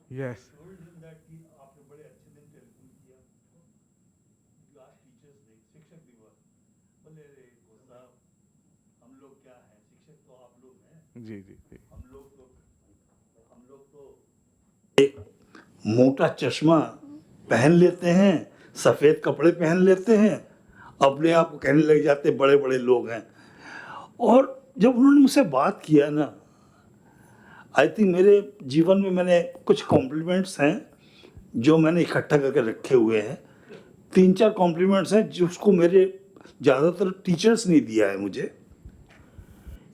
Yes. I told him that आपने बड़े अच्छे दिन telephone किया. You asked teachers day, शिक्षक दिवस. बोले रे साहब, हम लोग क्या हैं? शिक्षक तो आप लोग हैं. जी. हम लोग तो एक मोटा चश्मा पहन लेते हैं, सफेद कपड़े पहन लेते हैं, अपने आप को कहने लग जाते बड़े बड़े लोग हैं. और जब उन्होंने मुझसे बात किया ना, आई थिंक मेरे जीवन में मैंने कुछ कॉम्प्लीमेंट्स हैं जो मैंने इकट्ठा करके रखे हुए हैं. 3-4 कॉम्प्लीमेंट्स हैं जिसको मेरे ज़्यादातर टीचर्स ने दिया है मुझे,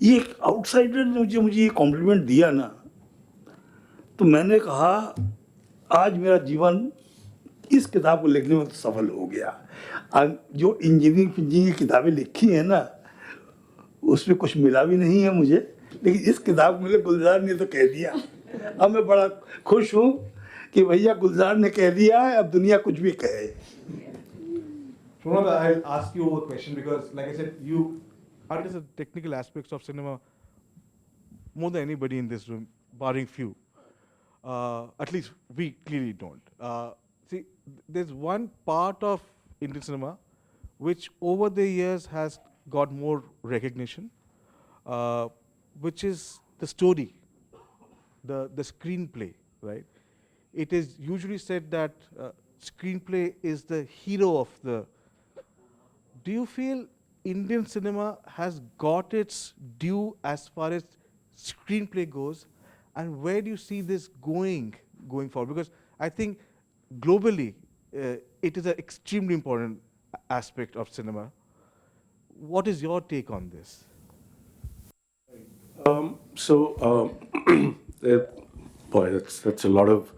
ये एक आउटसाइडर ने मुझे ये कॉम्प्लीमेंट दिया ना, तो मैंने कहा आज मेरा जीवन इस किताब को लिखने में तो सफल हो गया। आज जो इंजीनियरिंग की किताबें लिखी हैं ना, उसमें कुछ मिला भी नहीं है मुझे, लेकिन इस किताब को मेरे गुलजार ने तो कह दिया। अब मैं बड़ा खुश हूँ कि भैया गुलजार ने कह दिया है, अब दुनिया कुछ भी कहे। Pranad, I'll ask you a question because, like I said, you understand the technical aspects of cinema more than anybody in this room, barring few. At least we clearly don't. See, there's one part of Indian cinema which over the years has got more recognition, which is the story, the screenplay, right? It is usually said that screenplay is the hero of the. Do you feel Indian cinema has got its due as far as screenplay goes, and where do you see this going forward? Because I think globally it is an extremely important aspect of cinema. What is your take on this? Boy, that's a lot of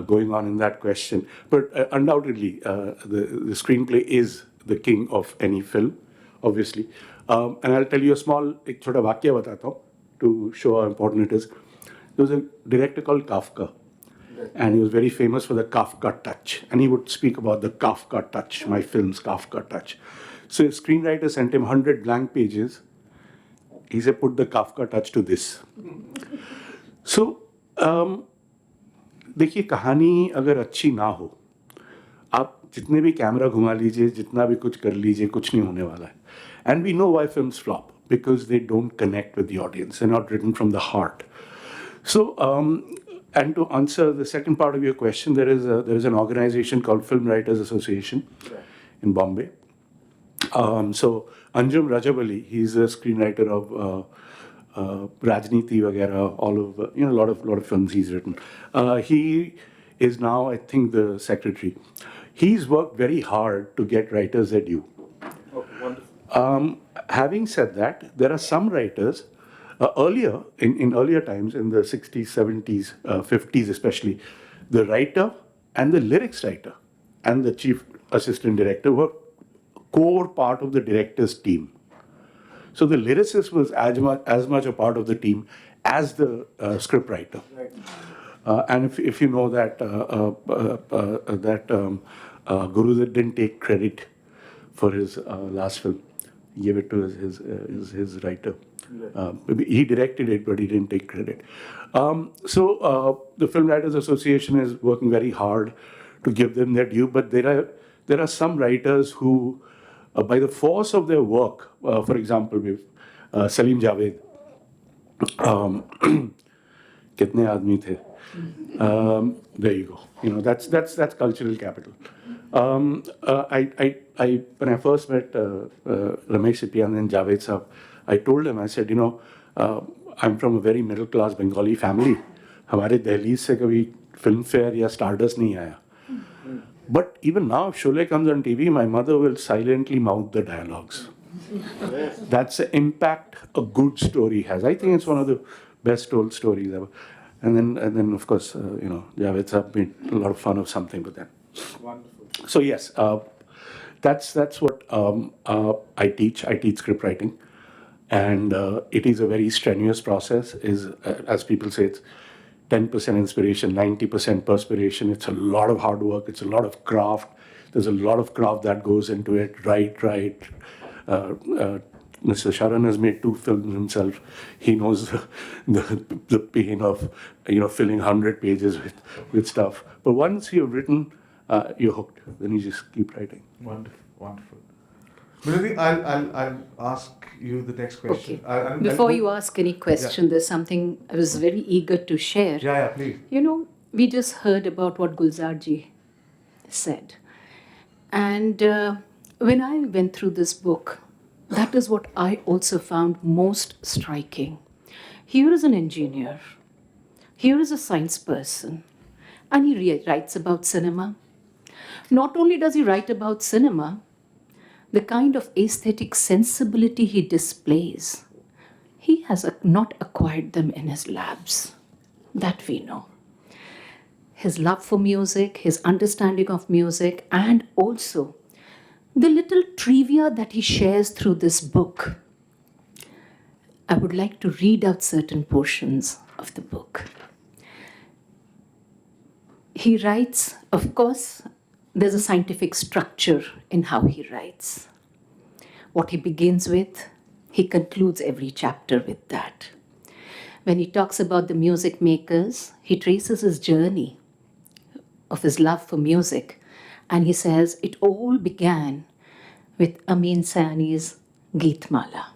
going on in that question. But undoubtedly, the screenplay is the king of any film, obviously. And I'll tell you a small, एक छोटा वाक्य बताता हूँ to show how important it is. There was a director called Kafka, and he was very famous for the Kafka touch. And he would speak about the Kafka touch, my film's Kafka touch. So his screenwriter sent him 100 blank pages. He said, put the Kafka touch to this. So, देखिए कहानी अगर अच्छी ना हो, आप जितने भी camera घुमा लीजिए, जितना भी कुछ कर लीजिए, कुछ नहीं होने वाला है. And we know why films flop, because they don't connect with the audience. They're not written from the heart. So, and to answer the second part of your question, there is an organization called Film Writers Association in Bombay. So Anjum Rajabali, he's a screenwriter of Rajniti Vagera, all of a lot of films he's written. He is now, I think, the secretary. He's worked very hard to get writers at you. Oh, wonderful. Having said that, there are some writers earlier, in earlier times, in the 60s, 70s, 50s especially, the writer and the lyrics writer and the chief assistant director were core part of the director's team. So the lyricist was as much a part of the team as the script writer. Right. And if you know that Gurudev didn't take credit for his last film, he gave it to his writer. He directed it, but he didn't take credit. So the Film Writers Association is working very hard to give them their due, but there are some writers who, by the force of their work, for example, with Salim Javed, कितने आदमी थे? There you go. That's cultural capital. When I first met Ramesh Sitian and Javed Saab, I told him, I said, I'm from a very middle class Bengali family. हमारे दहलीज से कभी film fair या stardust नहीं आया. But even now, if Sholay comes on TV, my mother will silently mouth the dialogues. That's the impact a good story has. I think it's one of the best told stories ever. And then of course, Javed Saab made a lot of fun of something with that. Wonderful. So yes, that's what I teach. I teach script writing, and it is a very strenuous process. As people say, it's 10% inspiration, 90% perspiration. It's a lot of hard work. It's a lot of craft. There's a lot of craft that goes into it. Right. Mr. Sharan has made 2 films himself. He knows the pain of filling 100 pages with stuff. But once you've written, you're hooked. Then you just keep writing. Wonderful. Milady, I'll ask you the next question. Okay. Before you ask any question, there's something I was very eager to share. Yeah, please. We just heard about what Gulzarji said. And when I went through this book, that is what I also found most striking. Here is an engineer. Here is a science person. And he writes about cinema. Not only does he write about cinema, the kind of aesthetic sensibility he displays he has not acquired them in his labs. That we know. His love for music, his understanding of music, and also the little trivia that he shares through this book. I would like to read out certain portions of the book. He writes, of course, there's a scientific structure in how he writes. What he begins with, he concludes every chapter with that. When he talks about the music makers, he traces his journey of his love for music, and he says it all began with Amin Sayani's Geetmala.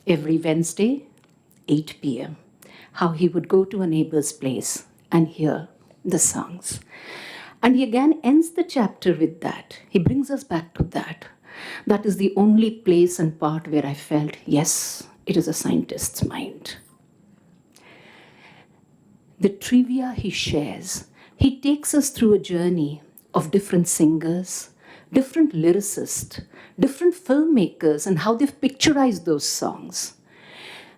Every Wednesday, 8 p.m., how he would go to a neighbor's place and hear the songs. And he again ends the chapter with that. He brings us back to that. That is the only place and part where I felt, yes, it is a scientist's mind. The trivia he shares, he takes us through a journey of different singers, different lyricists, different filmmakers, and how they've picturized those songs.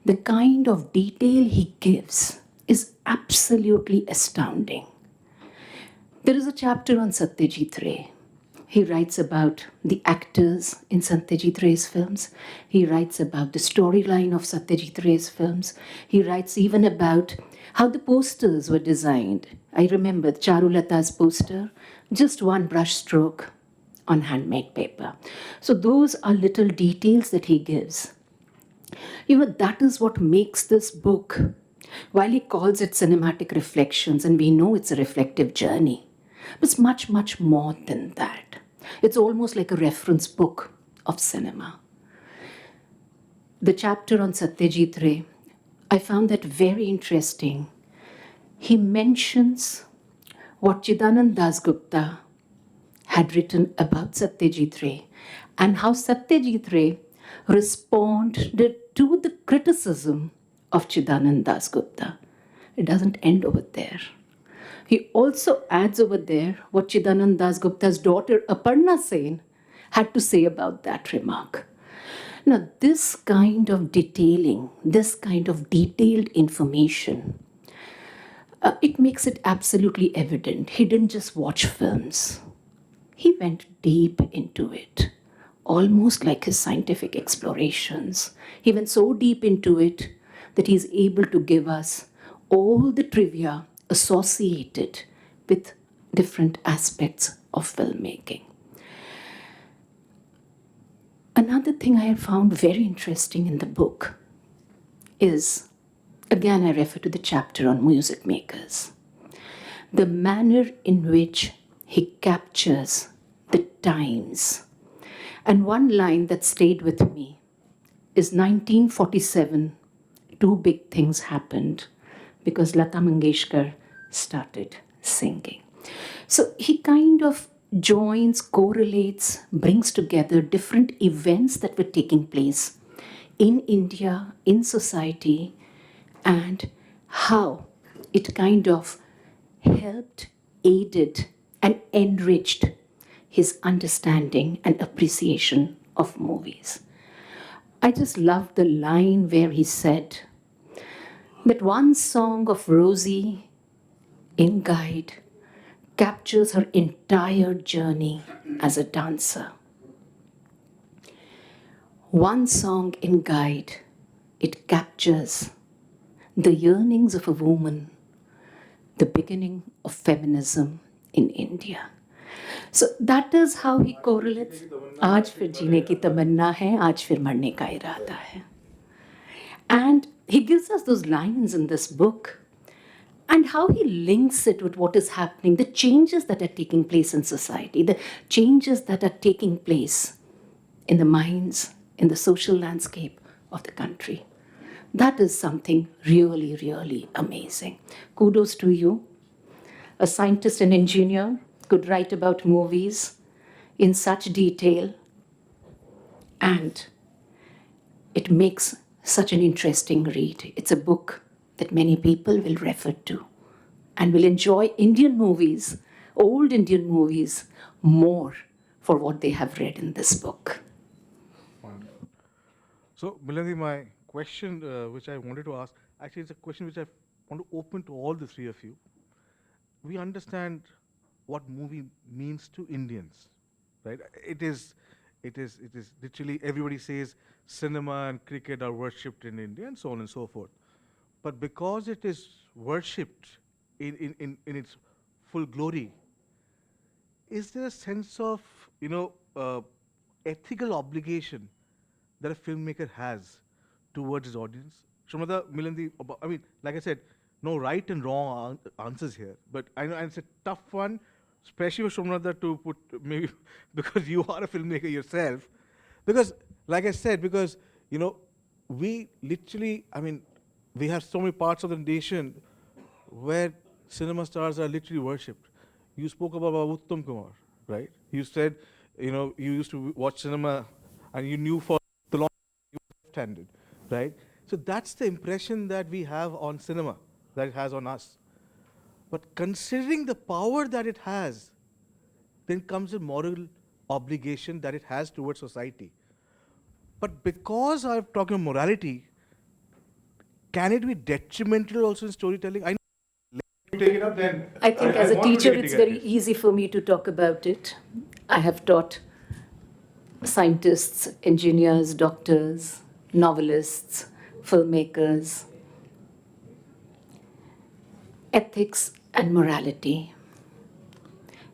The kind of detail he gives is absolutely astounding. There is a chapter on Satyajit Ray. He writes about the actors in Satyajit Ray's films. He writes about the storyline of Satyajit Ray's films. He writes even about how the posters were designed. I remember Charulata's poster, just one brush stroke on handmade paper. So those are little details that he gives. That is what makes this book, while he calls it cinematic reflections, and we know it's a reflective journey, but it's much, much more than that. It's almost like a reference book of cinema. The chapter on Satyajit Ray, I found that very interesting. He mentions what Chidanand Dasgupta had written about Satyajit Ray and how Satyajit Ray responded to the criticism of Chidanand Dasgupta. It doesn't end over there. He also adds over there what Chidanand Dasgupta's daughter Aparna Sen had to say about that remark. Now, this kind of detailing, this kind of detailed information, it makes it absolutely evident. He didn't just watch films. He went deep into it, almost like his scientific explorations. He went so deep into it that he's able to give us all the trivia associated with different aspects of filmmaking. Another thing I have found very interesting in the book is, again, I refer to the chapter on music makers, the manner in which he captures the times. And one line that stayed with me is 1947, two big things happened because Lata Mangeshkar started singing. So he kind of joins, correlates, brings together different events that were taking place in India, in society, and how it kind of helped, aided, and enriched his understanding and appreciation of movies. I just loved the line where he said that one song of Rosie in Guide captures her entire journey as a dancer. One song in Guide, it captures the yearnings of a woman, the beginning of feminism in India. So that is how he correlates. आज फिर जीने की तमन्ना है, आज फिर मरने का इरादा है. And he gives us those lines in this book and how he links it with what is happening, the changes that are taking place in society, the changes that are taking place in the minds, in the social landscape of the country. That is something really, really amazing. Kudos to you. A scientist and engineer could write about movies in such detail, and it makes such an interesting read. It's a book that many people will refer to and will enjoy Indian movies, old Indian movies, more for what they have read in this book. So, Milandi, my question which I wanted to ask. Actually, it's a question which I want to open to all the three of you. We understand what movie means to Indians, right? It is literally everybody says cinema and cricket are worshipped in India and so on and so forth. But because it is worshipped in its full glory, is there a sense of, ethical obligation that a filmmaker has towards his audience? Shramada, Milandi, I mean, like I said, no right and wrong answers here, but I know it's a tough one, especially for Shramada to put, maybe because you are a filmmaker yourself. Because, like I said, because, we literally, I mean, we have so many parts of the nation where cinema stars are literally worshipped. You spoke about Uttam Kumar, right? You said, you used to watch cinema and you knew for the long you were left-handed, right? So that's the impression that we have on cinema, that it has on us. But considering the power that it has, then comes a moral obligation that it has towards society. But because I'm talking of morality, can it be detrimental also in storytelling? I know you take it up, then I think as a want to teacher, get it's together. very easy for me to talk about it. I have taught scientists, engineers, doctors, novelists, filmmakers, ethics and morality.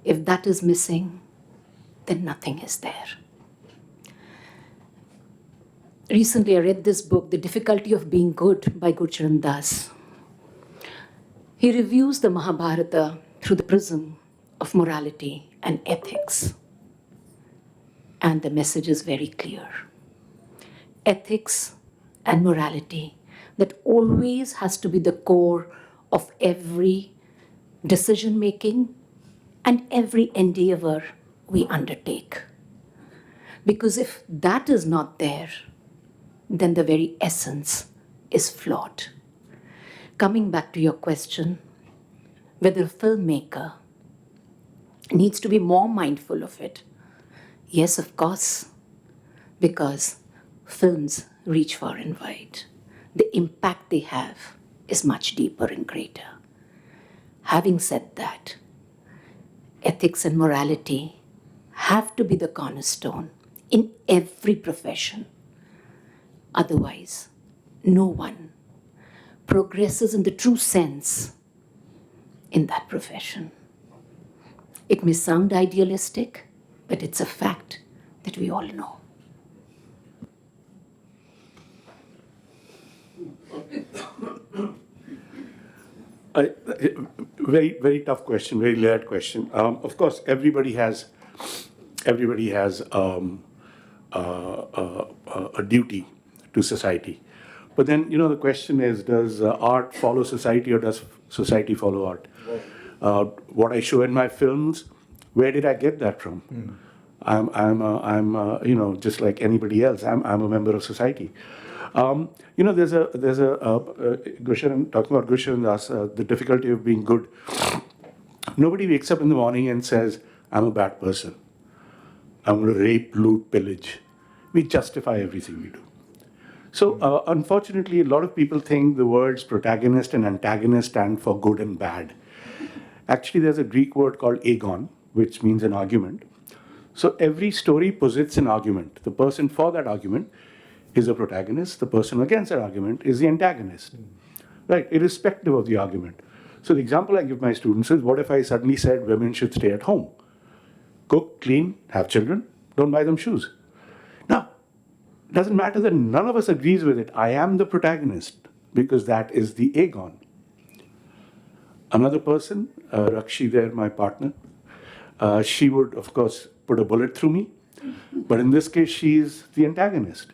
If that is missing, then nothing is there. Recently, I read this book, The Difficulty of Being Good by Gurcharan Das. He reviews the Mahabharata through the prism of morality and ethics. And the message is very clear. Ethics and morality, that always has to be the core of every decision making and every endeavor we undertake. Because if that is not there, then the very essence is flawed. Coming back to your question, whether a filmmaker needs to be more mindful of it. Yes, of course, because films reach far and wide. The impact they have is much deeper and greater. Having said that, ethics and morality have to be the cornerstone in every profession. Otherwise, no one progresses in the true sense in that profession. It may sound idealistic, but it's a fact that we all know. Very, very tough question, very layered question. Of course, everybody has a duty to society. But then, the question is, does art follow society or does society follow art? What I show in my films, where did I get that from? I'm just like anybody else. I'm a member of society. There's a Gusharan, talking about Gusharan Das, the difficulty of being good. Nobody wakes up in the morning and says, I'm a bad person. I'm going to rape, loot, pillage. We justify everything we do. So unfortunately, a lot of people think the words protagonist and antagonist stand for good and bad. Actually, there's a Greek word called agon, which means an argument. So every story posits an argument. The person for that argument is a protagonist. The person against that argument is the antagonist, right? Irrespective of the argument. So the example I give my students is, what if I suddenly said women should stay at home? Cook, clean, have children, don't buy them shoes. Now, it doesn't matter that none of us agrees with it. I am the protagonist because that is the agon. Another person, Rakshi there, my partner, she would, of course, put a bullet through me. But in this case, she's the antagonist.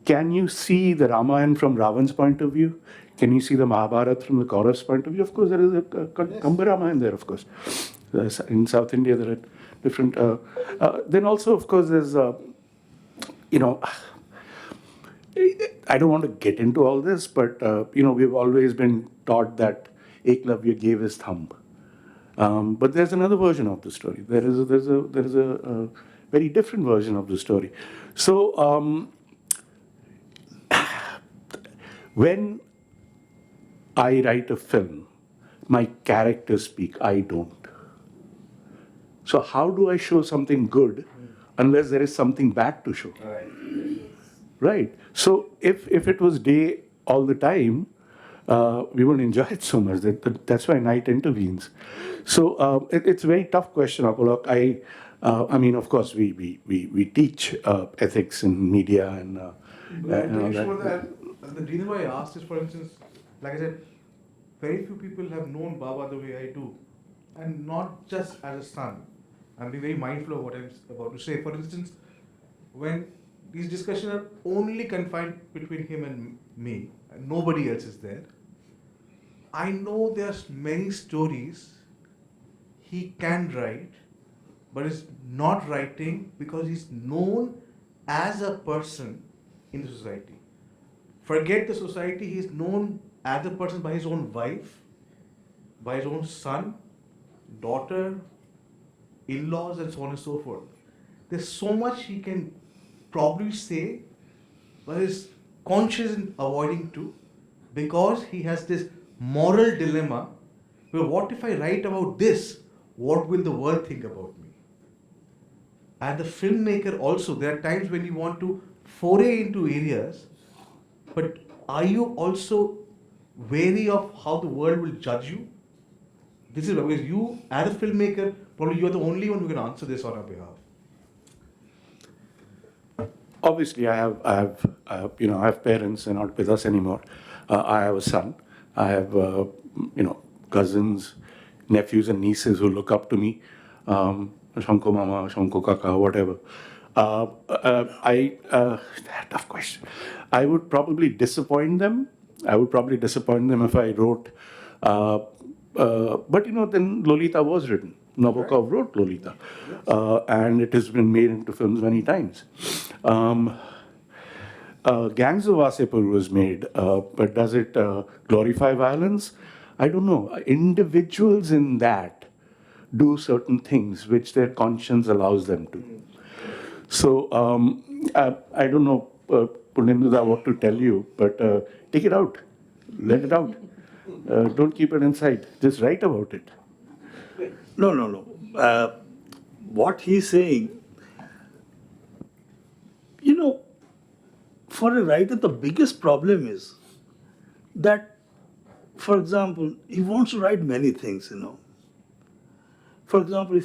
Can you see the Ramayana from Ravan's point of view? Can you see the Mahabharata from the Kaurav's point of view? Of course, there is a Kamba Ramayana there, of course. In South India, there are different... then also, of course, there's... I don't want to get into all this, but, we've always been taught that Eklavya gave his thumb. But there's another version of the story. There is a very different version of the story. So When I write a film, my characters speak, I don't. So how do I show something good unless there is something bad to show? Right. So if it was day all the time, we wouldn't enjoy it so much. That's why night intervenes. So it's a very tough question, Apollo. I mean, of course, we teach ethics in media and all that. The reason why I asked is, for instance, like I said, very few people have known Baba the way I do, and not just as a son. I'm being very mindful of what I'm about to say. For instance, when these discussions are only confined between him and me, and nobody else is there, I know there's many stories he can write, but is not writing because he's known as a person in the society. Forget the society, he's known as a person by his own wife, by his own son, daughter, in-laws, and so on and so forth. There's so much he can probably say, but is conscious in avoiding to, because he has this moral dilemma where what if I write about this? What will the world think about me? As a filmmaker also, there are times when you want to foray into areas, but are you also wary of how the world will judge you? This is because you, as a filmmaker, probably you're the only one who can answer this on our behalf. Obviously, I have parents. They're not with us anymore. I have a son. I have cousins, nephews, and nieces who look up to me. Shanko Mama, Shanko Kaka, whatever. Tough question. I would probably disappoint them. If I wrote. But then Lolita was written. Nabokov wrote Lolita, and it has been made into films many times. Gangs of Wasepur was made, but does it glorify violence? I don't know. Individuals in that do certain things which their conscience allows them to. So I don't know, Punenduda, what to tell you, but take it out, let it out. Don't keep it inside. Just write about it. No. What he's saying, for a writer, the biggest problem is that, for example, he wants to write many things, For example,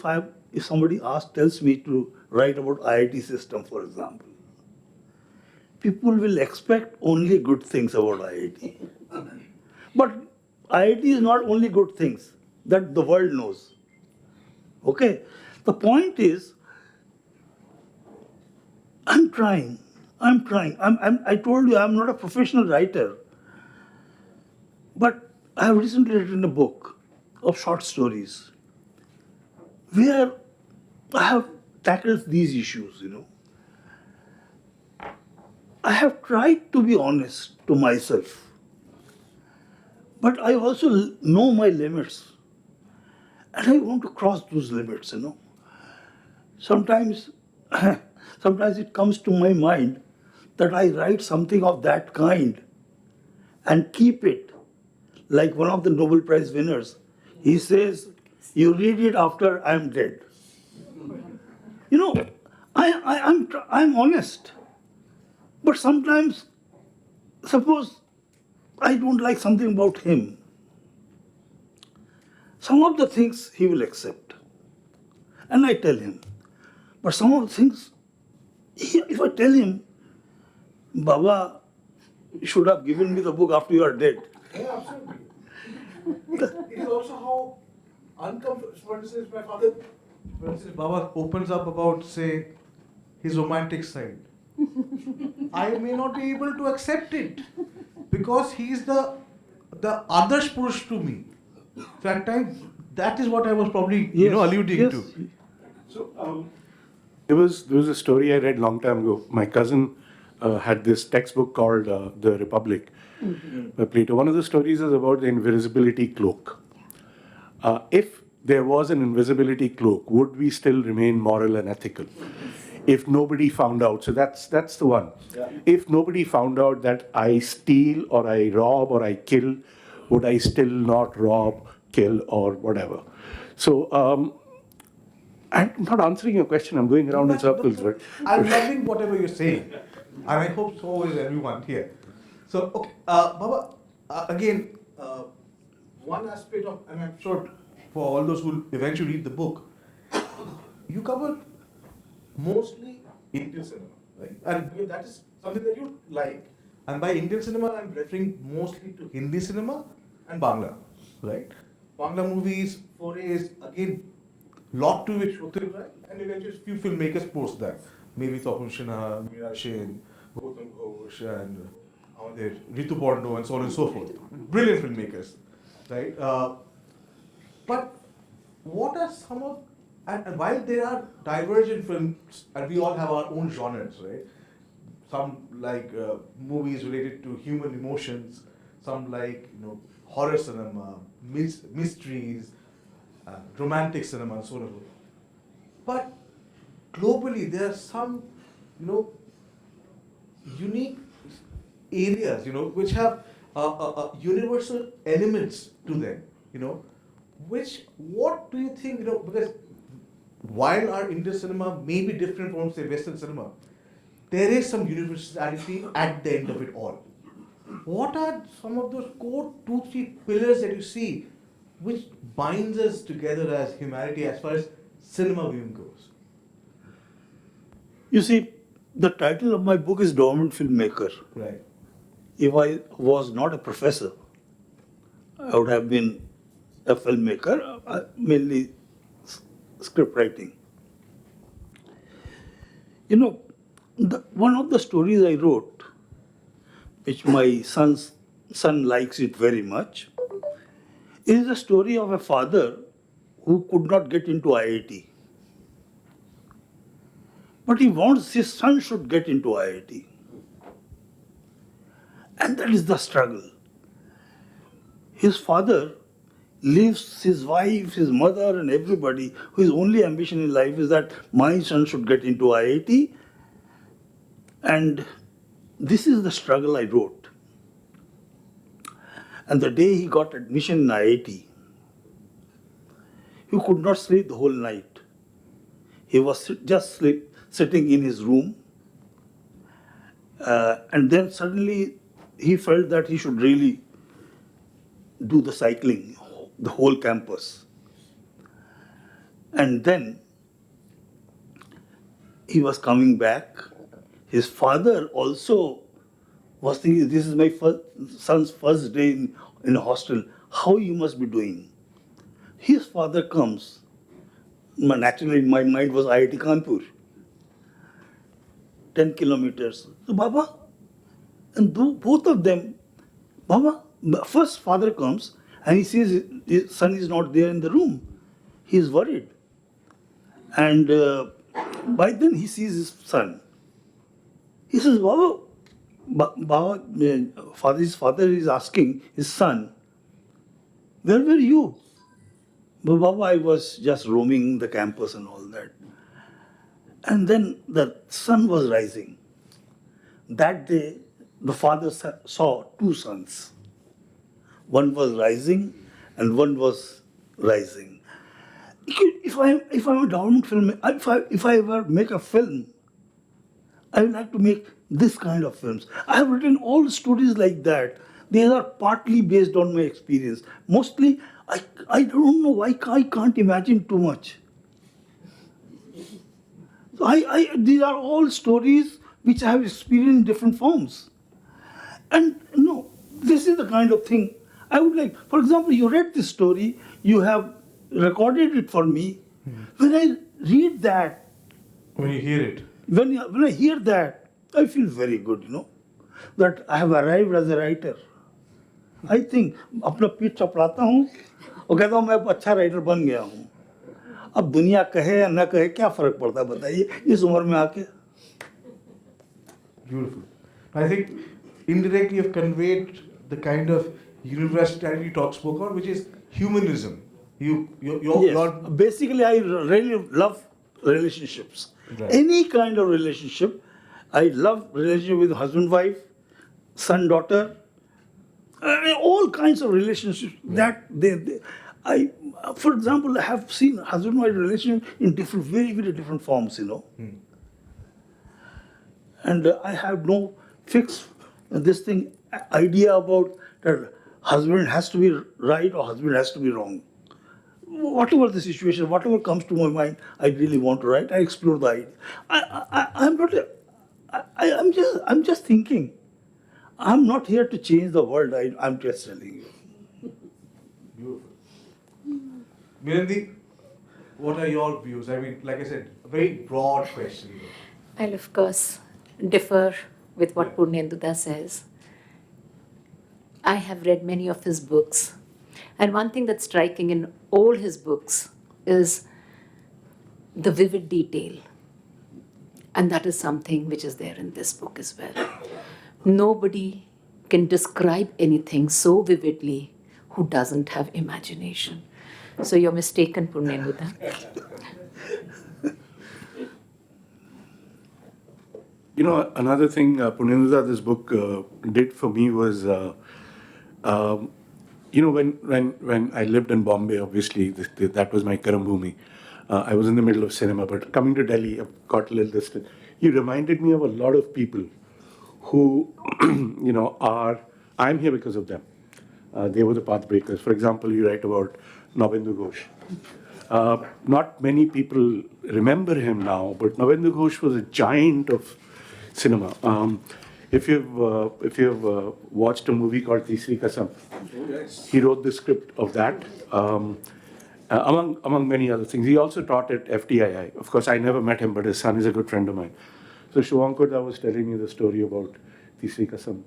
if somebody tells me to write about IIT system, for example, people will expect only good things about IIT. But IIT is not only good things that the world knows. Okay? The point is, I'm trying. I told you I'm not a professional writer. But I have recently written a book of short stories where I have tackled these issues, I have tried to be honest to myself. But I also know my limits. And I want to cross those limits, Sometimes it comes to my mind that I write something of that kind and keep it. Like one of the Nobel Prize winners, he says, you read it after I'm dead. I'm honest. But sometimes, suppose I don't like something about him. Some of the things he will accept. And I tell him. But some of the things, if I tell him, Baba, you should have given me the book after you are dead. Yeah, absolutely. It is also how uncomfortable, for instance, my father, for instance, Baba opens up about, say, his romantic side. I may not be able to accept it because he's the Adarsh Purush to me. So at times, that is what I was probably, alluding to. So there was a story I read long time ago. My cousin had this textbook called The Republic by Plato. One of the stories is about the invisibility cloak. If there was an invisibility cloak, would we still remain moral and ethical? if nobody found out. So that's the one. Yeah. If nobody found out that I steal or I rob or I kill, would I still not rob, kill, or whatever? So I'm not answering your question. I'm going around in circles. But I'm loving whatever you're saying, and I hope so is everyone here. So, okay, Baba, again, one aspect of, and I'm sure for all those who will eventually read the book, you covered mostly Indian cinema, right? And that is something that you like. And by Indian cinema, I'm referring mostly to Hindi cinema and Bangla, right? Bangla movies, forays, again, lot to which Uttari, right? And eventually few filmmakers post that. Maybe Tapun Sinha, Meera Sen, Gautam Ghosh, and Ritu Bondo, and so on and so forth. Brilliant filmmakers, right? But what are some of, and while there are divergent films, and we all have our own genres, right? Some like movies related to human emotions, some like horror cinema, mysteries, romantic cinema, and so on. But globally, there are some unique areas which have universal elements to them. Which what do you think? Because while our Indian cinema may be different from say Western cinema, there is some universality at the end of it all. What are some of those core 2-3 pillars that you see which binds us together as humanity as far as cinema viewing goes? You see, the title of my book is Dormant Filmmaker. Right. If I was not a professor, I would have been a filmmaker, mainly script writing. One of the stories I wrote, which my son likes it very much, is the story of a father who could not get into IIT. But he wants his son should get into IIT. And that is the struggle. His father leaves his wife, his mother, and everybody whose only ambition in life is that my son should get into IIT. And this is the struggle I wrote. And the day he got admission in IIT, he could not sleep the whole night. He was just sitting in his room. And then suddenly he felt that he should really do the cycling, the whole campus. And then he was coming back. His father also was thinking, this is my son's first day in a hostel. How you must be doing? His father comes. Naturally, in my mind was IIT Kanpur. 10 kilometers. So, Baba, and both of them, Baba, first father comes and he sees his son is not there in the room. He is worried. And by then he sees his son. He says, Baba, his father is asking his son, where were you? But Baba, I was just roaming the campus and all that. And then the sun was rising. That day, the father saw two suns. One was rising and one was rising. If I'm a Dormant film, if I ever make a film, I would like to make this kind of films. I have written all stories like that. They are partly based on my experience. Mostly, I don't know why I can't imagine too much. So these are all stories which I have experienced in different forms. And this is the kind of thing I would like. For example, you read this story, you have recorded it for me. When I read that, When you hear it. when I hear that, I feel very good, that I have arrived as a writer. I think अपना पीठ चपड़ाता हूँ और कहता हूँ मैं अच्छा writer बन गया हूँ. अब दुनिया कहे या न कहे क्या फर्क पड़ता है बताइए इस उम्र में आके. Beautiful. I think indirectly you've conveyed the kind of universality you spoke about, which is humanism. Yes. Basically, I really love relationships. Right. Any kind of relationship. I love relationship with husband-wife, son-daughter, all kinds of relationships that I, for example, I have seen husband-wife relationship in different, very, very different forms, And I have no fixed idea about that husband has to be right or husband has to be wrong. Whatever the situation, whatever comes to my mind, I really want to write. I explore the idea. I'm not. I'm just thinking. I'm not here to change the world. I'm just telling you. Beautiful. Mirandy, what are your views? I mean, like I said, a very broad question. I'll, of course, differ with what Purnenduda says. I have read many of his books, and one thing that's striking in all his books is the vivid detail. And that is something which is there in this book as well. Nobody can describe anything so vividly who doesn't have imagination. So you're mistaken, Purnenduda. You know, another thing Punenduda, this book did for me was, you know, when I lived in Bombay, obviously, that was my Karam Bhumi. I was in the middle of cinema, but coming to Delhi, I've got a little distant. He reminded me of a lot of people who, you know, I'm here because of them. They were the path breakers. For example, you write about Nabendu Ghosh. Not many people remember him now, but Nabendu Ghosh was a giant of cinema. If you've watched a movie called Tisri Kasam, he wrote the script of that. Among many other things. He also taught at FTII. Of course, I never met him, but his son is a good friend of mine. So Shivankoda was telling me the story about Tisri Kasam.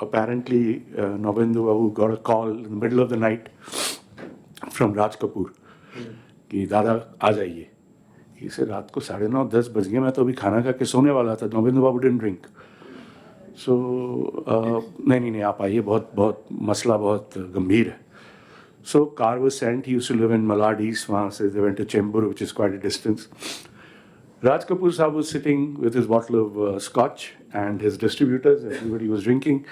Apparently, Nabendu Babu got a call in the middle of the night from Raj Kapoor कि दादा आ जाइए. He said, रात को 9:30, 10 बज गए, मैं तो अभी खाना खा के सोने वाला था. Nabendu Babu didn't drink. So नहीं आप आइए, बहुत मसला बहुत गंभीर है. So car was sent. He used to live in Malad East. They went to Chembur, which is quite a distance. Raj Kapoor Sahab was sitting with his bottle of scotch and his distributors. Everybody was drinking.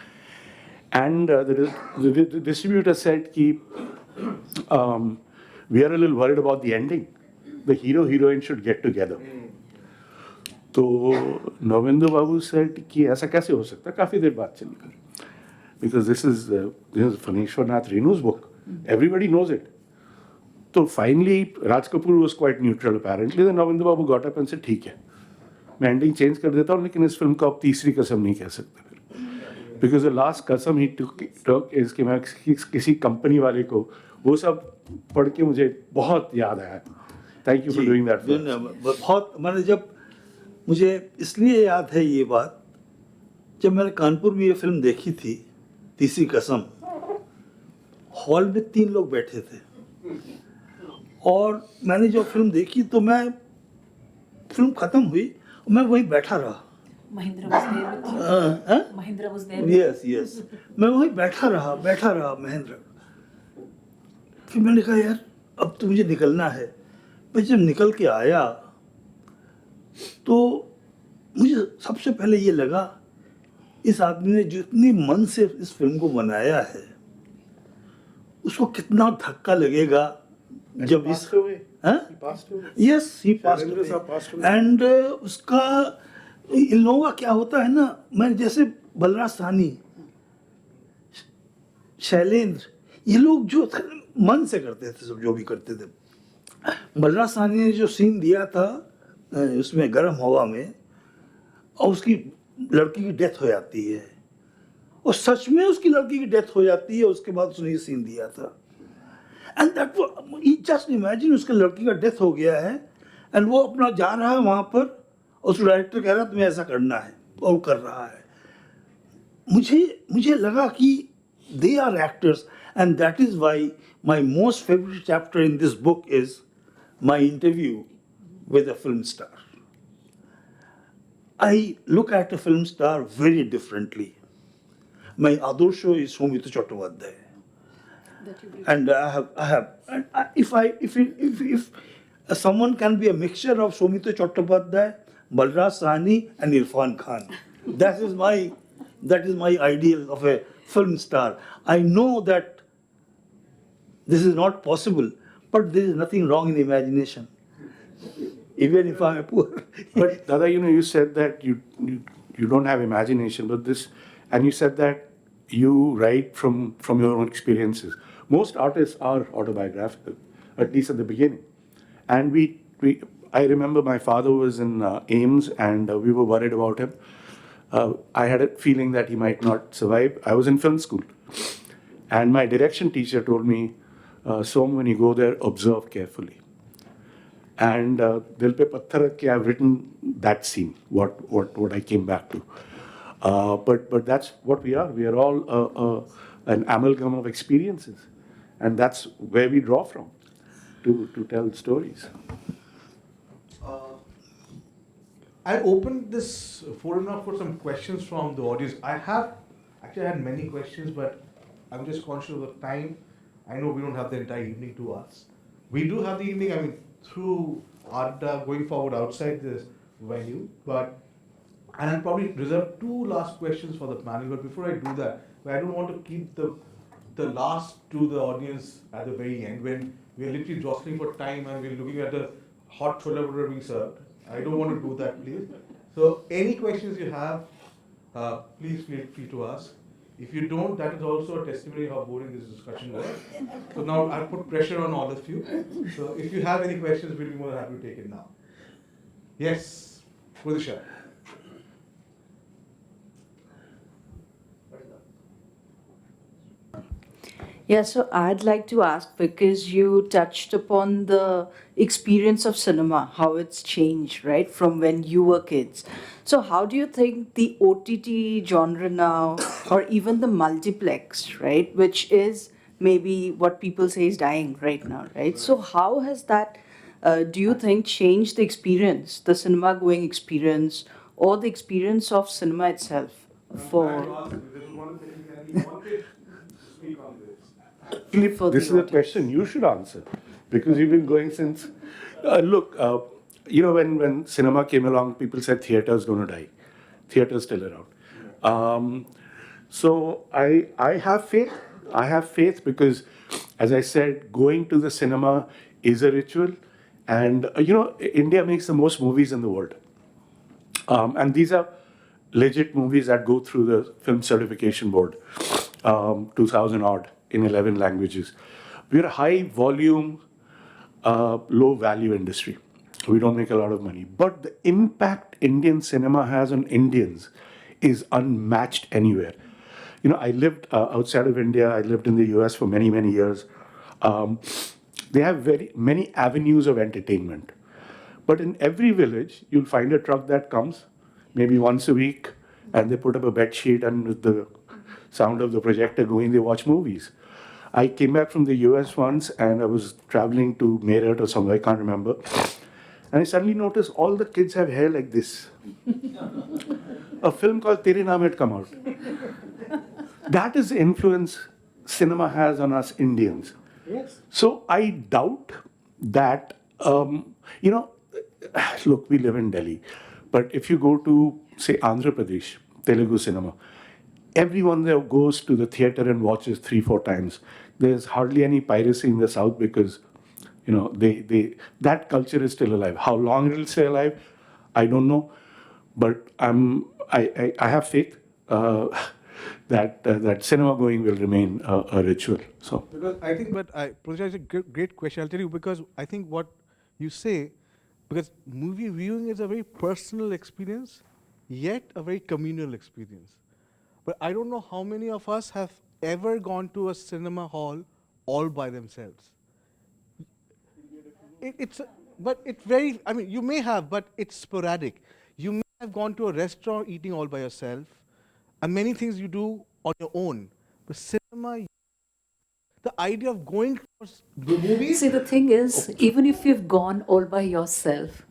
And the distributor said, we are a little worried about the ending. The hero-heroine should get together. So Nabendu Babu said, कि ऐसा कैसे हो सकता है? काफी देर बात चली कर. Because this is Phanishwar Nath Renu's book. Everybody knows it. So finally, Raj Kapoor was quite neutral apparently. Then Nabendu Babu got up and said, ठीक है, मैं ending change कर देता हूँ, लेकिन इस फिल्म को आप तीसरी कसम नहीं कह सकते फिर. Because the last कसम he took is कि मैं किसी कंपनी वाले को, वो सब पढ़ के मुझे बहुत याद आया. Thank you for doing that. बहुत मुझे इसलिए याद है ये बात, जब मैंने कानपुर में ये फिल्म देखी थी, तीसरी कसम, हॉल में 3 लोग बैठे थे और मैंने जो फिल्म देखी तो मैं फिल्म खत्म हुई और मैं वहीं बैठा रहा. Mahindra was there. यस मैं वहीं बैठा रहा महेंद्र. फिर मैंने कहा यार अब तो मुझे निकलना है. मैं जब निकल के आया तो मुझे सबसे पहले ये लगा, इस आदमी ने जितनी मन से इस फिल्म को बनाया है उसको कितना धक्का लगेगा जब इस yes he passed away. And उसका इन लोगों का क्या होता है ना, मैं जैसे बलराज साहनी, शैलेंद्र, ये लोग जो मन से करते थे, सब जो भी करते थे. बलराज साहनी ने जो सीन दिया था उसमें गर्म हवा में और उसकी लड़की की डेथ हो जाती है और सच में उसकी लड़की की डेथ हो जाती है, उसके बाद उसने ये सीन दिया था. एंड दैट जस्ट इमेजिन, उसके लड़की का डेथ हो गया है एंड वो अपना जा रहा है वहाँ पर और उस डायरेक्टर कह रहा है तुम्हें ऐसा करना है और कर रहा है. मुझे लगा कि they are actors and that is why my most favourite chapter in this book is my interview with a film star. I look at a film star very differently. My adorsho is Soumitra Chattopadhyay. And I have, if Someone can be a mixture of Soumitra Chattopadhyay, Balraj Sahni, and Irfan Khan. That is my ideal of a film star. I know that this is not possible, but there is nothing wrong in imagination, even if I am poor. But Dada, you said that you don't have imagination, but this, and you said that you write from your own experiences. Most artists are autobiographical, at least at the beginning. And I remember my father was in Ames, and we were worried about him. I had a feeling that he might not survive. I was in film school, and my direction teacher told me, "Som, when you go there, observe carefully." And Dil Pe Patthar Rakh Ke, I've written that scene, what I came back to. But that's what we are. We are all an amalgam of experiences, and that's where we draw from to tell stories. I opened this forum now for some questions from the audience. I had many questions, but I'm just conscious of the time. I know we don't have the entire evening to ask. We do have the evening, through Adda going forward outside this venue, and I'll probably reserve two last questions for the panel. But before I do that, I don't want to keep the last to the audience at the very end when we're literally jostling for time and we're looking at the hot chola bhatura being served. I don't want to do that, please. So, any questions you have, please feel free to ask. If you don't, that is also a testimony how boring this discussion was. So now I'll put pressure on all of you. So if you have any questions, we'll be more than happy to take it now. Yes, Pradisha. Yeah, so I'd like to ask, because you touched upon the experience of cinema, how it's changed, right, from when you were kids. So, how do you think the OTT genre now, or even the multiplex, right, which is maybe what people say is dying right now, right? So, how has that, do you think, changed the experience, the cinema going experience, or the experience of cinema itself? For Philip, For this the is a question you should answer because you've been going since. Look, when cinema came along, people said theatre is going to die. Theatre's still around. So I have faith. I have faith because, as I said, going to the cinema is a ritual. And, India makes the most movies in the world. And these are legit movies that go through the Film Certification Board, 2000 odd in 11 languages. We're a high volume, low value industry. We don't make a lot of money. But the impact Indian cinema has on Indians is unmatched anywhere. I lived outside of India. I lived in the US for many, many years. They have very many avenues of entertainment. But in every village, you'll find a truck that comes maybe once a week, and they put up a bed sheet, and with the sound of the projector going, they watch movies. I came back from the US once, and I was traveling to Meerut or somewhere, I can't remember. And I suddenly noticed all the kids have hair like this. A film called Tere Naam had come out. That is the influence cinema has on us Indians. Yes. So I doubt that, look, we live in Delhi. But if you go to, say, Andhra Pradesh, Telugu cinema, everyone there goes to the theater and watches 3-4 times. There's hardly any piracy in the South because, that culture is still alive. How long it'll stay alive, I don't know. But I have faith that cinema going will remain a ritual. So. Because I think, Pradisha, is a great question. I'll tell you because I think what you say, because movie viewing is a very personal experience, yet a very communal experience. But I don't know how many of us have ever gone to a cinema hall all by themselves. You may have, but it's sporadic. You may have gone to a restaurant eating all by yourself, and many things you do on your own. But cinema, the idea of going to the movies. See, the thing is, even if you've gone all by yourself,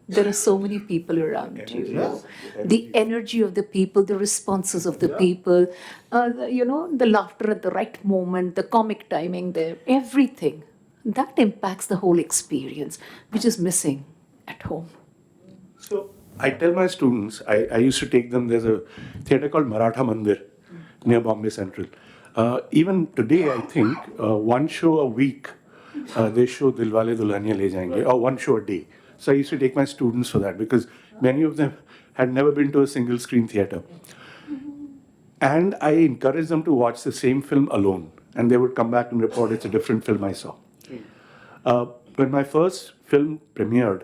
there are so many people around you. The energy of the people, the responses of the people, the laughter at the right moment, the comic timing there, everything. that impacts the whole experience, which is missing at home. So I tell my students, I used to take them, there's a theatre called Maratha Mandir near Bombay Central. Even today, I think, one show a week, they show Dilwale Dulhaniya Le Jayenge, or one show a day. So I used to take my students for that because many of them had never been to a single screen theatre. And I encouraged them to watch the same film alone. And they would come back and report it's a different film I saw. When my first film premiered,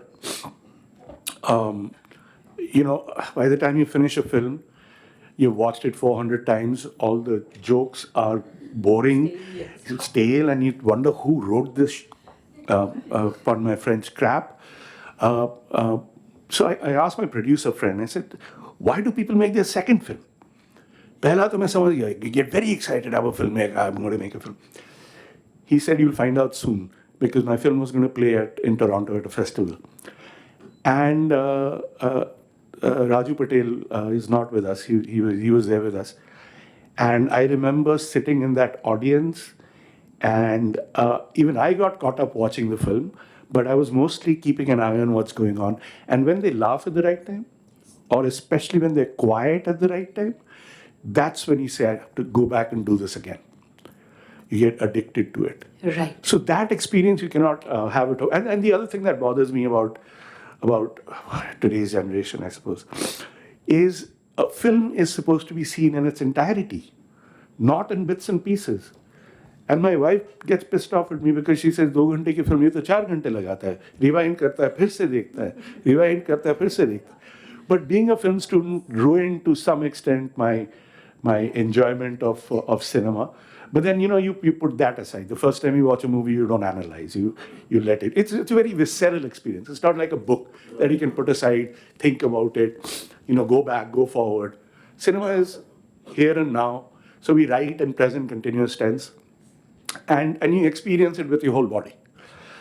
by the time you finish a film, you've watched it 400 times, all the jokes are boring, stale, and you wonder who wrote this, pardon my French, crap. So I asked my producer friend, I said, why do people make their second film? पहला तो मैं समझ गया, you get very excited, I'm a filmmaker, I'm going to make a film. He said, you'll find out soon, because my film was going to play in Toronto at a festival. And Raju Patel is not with us, he was there with us. And I remember sitting in that audience, and even I got caught up watching the film, but I was mostly keeping an eye on what's going on. And when they laugh at the right time, or especially when they're quiet at the right time, that's when you say, I have to go back and do this again. You get addicted to it. Right. So that experience you cannot have at home. And the other thing that bothers me about today's generation, I suppose, is a film is supposed to be seen in its entirety, not in bits and pieces. And my wife gets pissed off at me because she says, 2 घंटे की film ये तो 4 घंटे लगाता है, rewind करता है, फिर से देखता है, rewind करता है, फिर से देखता है. But being a film student ruined to some extent my enjoyment of cinema. But then, you put that aside. The first time you watch a movie, you don't analyze. You let it. It's a very visceral experience. It's not like a book that you can put aside, think about it, go back, go forward. Cinema is here and now. So we write in present continuous tense. And you experience it with your whole body,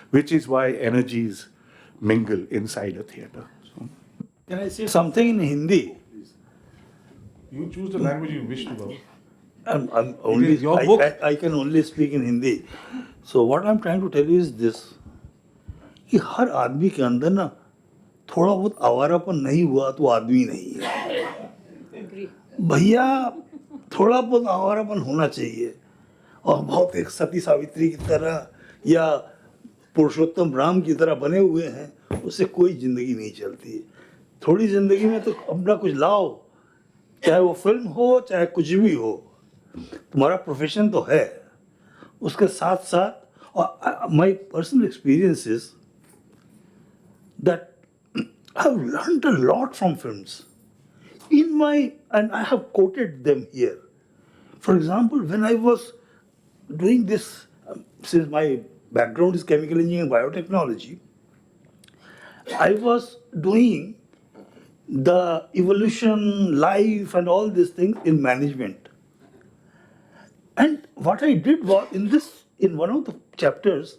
which is why energies mingle inside a theatre. So. Can I say something in Hindi? You choose the language you wish to go. I'm only, is your book. I can only speak in Hindi. So what I'm trying to tell you is this, कि हर आदमी के अंदर ना थोड़ा बहुत आवारापन नहीं हुआ तो आदमी नहीं है भैया, थोड़ा बहुत आवारापन होना चाहिए. और बहुत एक सती सावित्री की तरह या पुरुषोत्तम राम की तरह बने हुए हैं, उससे कोई जिंदगी नहीं चलती. थोड़ी जिंदगी में तो अपना कुछ लाओ, चाहे वो फिल्म हो चाहे कुछ भी हो. तुम्हारा प्रोफेशन तो है, उसके साथ साथ. और my personal experience is that I have learned a lot from films in my, and I have quoted them here. For example, when I was doing this, since my background is chemical engineering and biotechnology, I was doing the evolution, life, and all these things in management. And what I did was in one of the chapters,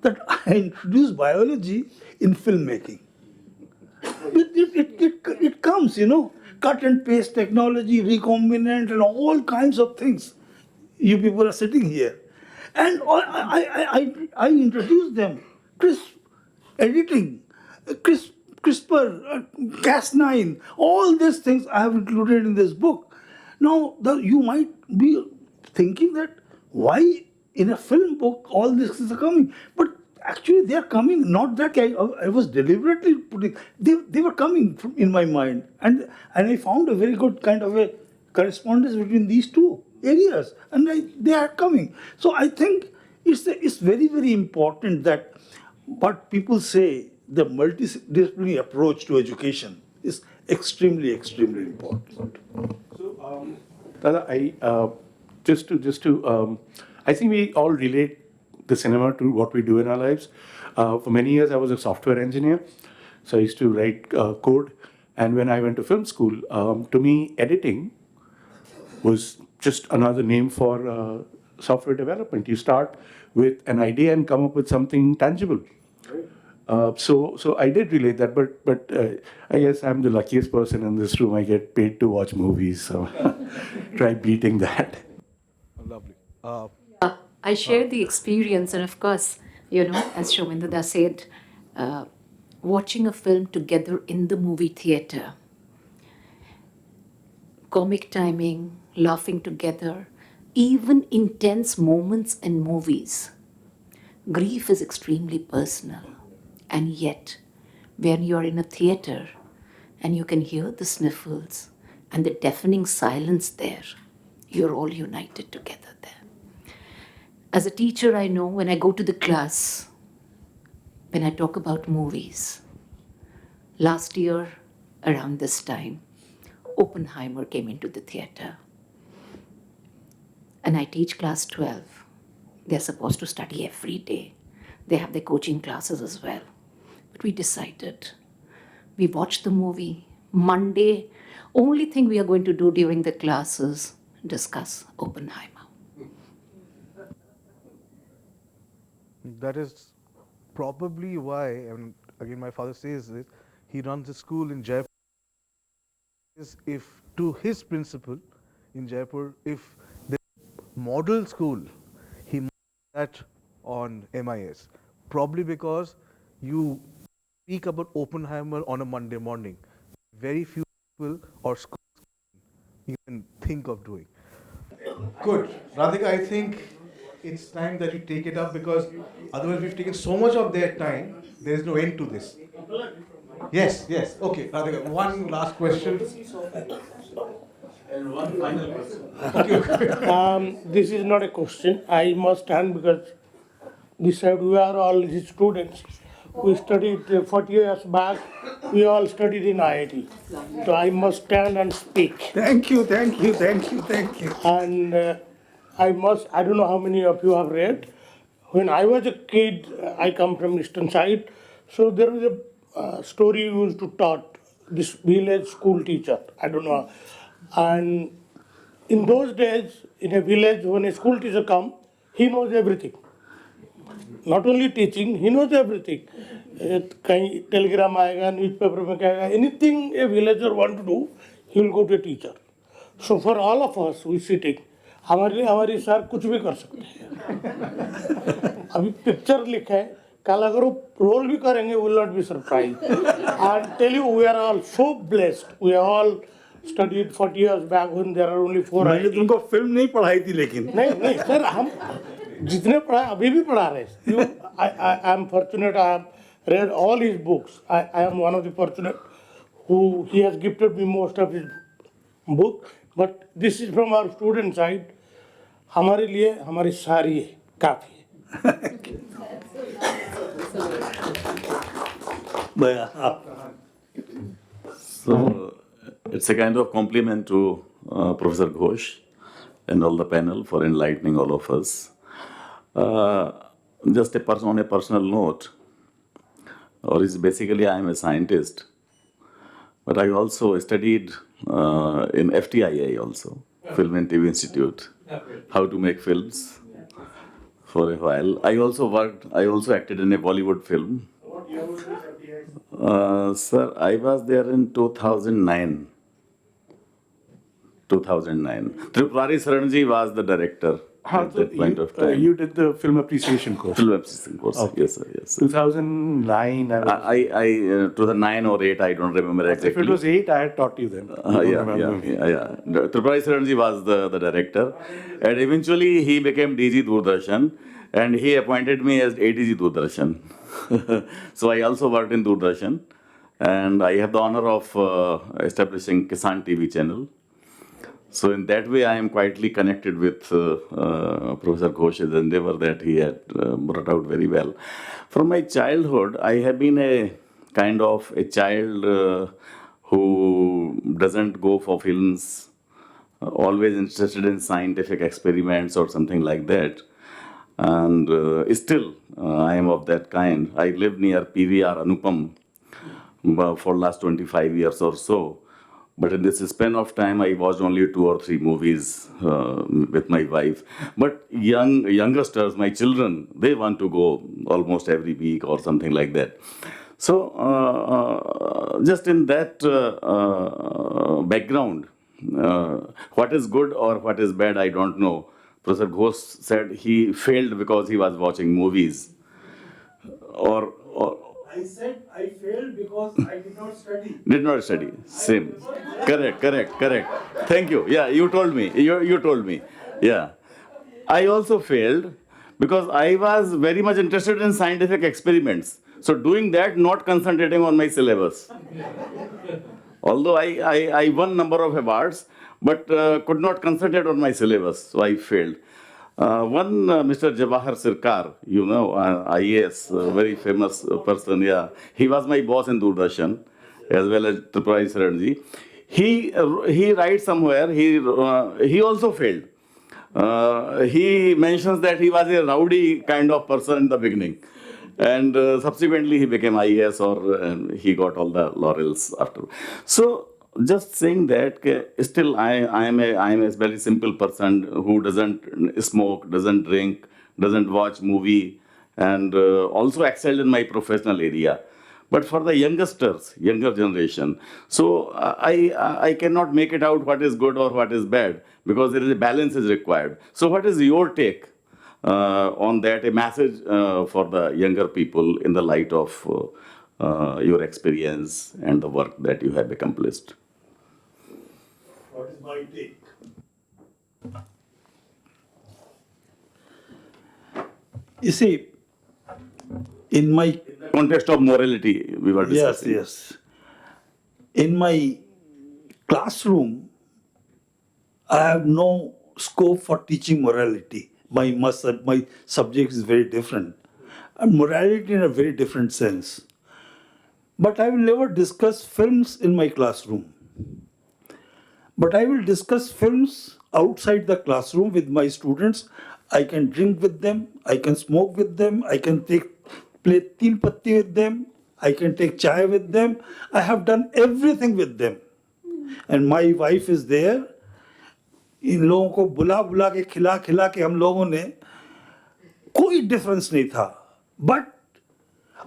that I introduced biology in filmmaking. It comes, cut and paste technology, recombinant, and all kinds of things. You people are sitting here. And I introduced them. Crisp editing, CRISPR, Cas9, all these things I have included in this book. Now, you might be thinking that why in a film book all these things are coming? But actually they are coming, not that I was deliberately putting, they were coming in my mind. And I found a very good kind of a correspondence between these two areas. And they are coming. So I think it's very, very important that what people say, the multidisciplinary approach to education is extremely, extremely important. So, Dada, I think we all relate the cinema to what we do in our lives. For many years, I was a software engineer, so I used to write code. And when I went to film school, to me, editing was just another name for software development. You start with an idea and come up with something tangible. So I did relate that, but I guess I'm the luckiest person in this room. I get paid to watch movies, so try beating that. Lovely. I shared the experience, and of course, As Shomendra said, watching a film together in the movie theater, comic timing, laughing together, even intense moments in movies. Grief is extremely personal, and yet, when you're in a theater and you can hear the sniffles and the deafening silence there, you're all united together there. As a teacher, I know when I go to the class, when I talk about movies, last year around this time, Oppenheimer came into the theater. And I teach class 12. They're supposed to study every day. They have their coaching classes as well. But we decided, we watched the movie. Monday, only thing we are going to do during the class is discuss Oppenheimer. That is probably why, and again, my father says this, he runs a school in Jaipur. If to his principal in Jaipur, if the model school, he modeled that on MIS, probably because you speak about Oppenheimer on a Monday morning. Very few people or schools even think of doing. Good. Radhika, I think it's time that you take it up because otherwise we've taken so much of their time, there is no end to this. Yes, yes. Okay, Radhika, one last question. And one final question. Okay. This is not a question. I must stand because this side we are all his students. We studied 40 years back. We all studied in IIT. So I must stand and speak. Thank you, thank you, thank you, thank you. And I don't know how many of you have read. When I was a kid, I come from eastern side. So there was a story we used to taught this village school teacher. I don't know. And in those days, in a village, when a school teacher come, he knows everything. Not only teaching, he knows everything. कहीं telegram आएगा, newspaper में क्या आएगा, anything a villager want to do, he will go to a teacher. So for all of us, we sitting, हमारे लिए हमारी sir कुछ भी कर सकते हैं. अभी पिक्चर लिखा है, कल अगर वो रोल भी करेंगे, will not be surprised. And tell you, we are all so blessed. We are all studied 40 years back when there are only 4. मैंने तुमको फिल्म नहीं पढ़ाई थी लेकिन. नहीं सर, हम जितने पढ़ा अभी भी पढ़ा रहे. I am fortunate. I have read all his books. I am one of the fortunate who he has gifted me most of his book. But this is from our student side. हमारे लिए हमारी सारी है काफी है. So it's a kind of compliment to Professor Ghosh and all the panel for enlightening all of us. Just on a personal note, or is basically I am a scientist, but I also studied in FTII also, Film and TV Institute, how to make films for a while. I also acted in a Bollywood film. Sir, I was there in 2009. 2009. Tripurari Saranji was the director at that point of time. You did the film appreciation course. Film appreciation course. Okay. Yes, sir. Yes, sir. 2009. I 2009 or 8, I don't remember exactly. If it was 8, I had taught you then. Yeah. Tripurari Saranji was the director. And eventually he became DG Doordarshan and he appointed me as ADG Doordarshan. So I also worked in Doordarshan and I have the honor of establishing Kisan TV channel. So in that way, I am quietly connected with Professor Ghosh's endeavor that he had brought out very well. From my childhood, I have been a kind of a child who doesn't go for films, always interested in scientific experiments or something like that. And still, I am of that kind. I live near PVR Anupam for last 25 years or so. But in this span of time, I watched only 2 or 3 movies with my wife. But youngsters, my children, they want to go almost every week or something like that. So just in that background, what is good or what is bad, I don't know. Professor Ghosh said he failed because he was watching movies. or I said I failed because I did not study. did not study. Same. Correct. Thank you. Yeah, you told me. You told me. Yeah. I also failed because I was very much interested in scientific experiments. So doing that, not concentrating on my syllabus. Although I won number of awards, but could not concentrate on my syllabus, so I failed. Mr. Jawahar Sirkar, you know, IAS, very famous person, yeah. He was my boss in Doordarshan, as well as Tripurari Saranji. He writes somewhere, he also failed. He mentions that he was a rowdy kind of person in the beginning. And subsequently he became IAS or he got all the laurels after. So just saying that still I am a very simple person who doesn't smoke, doesn't drink, doesn't watch movie, and also excelled in my professional area. But for the youngsters, younger generation, so I cannot make it out what is good or what is bad because there is a balance is required. So what is your take on that, a message for the younger people in the light of your experience and the work that you have accomplished? What is my take? You see, in my Context of morality, we were discussing. yes, in my classroom, I have no scope for teaching morality. My subject is very different, and morality in a very different sense. But I will never discuss films in my classroom. But I will discuss films outside the classroom with my students. I can drink with them, I can smoke with them, I can play teen patti with them, I can take chai with them. I have done everything with them. And my wife is there. इन लोगों को बुला बुला के खिला खिला के हम लोगों ने कोई डिफरेंस नहीं था. But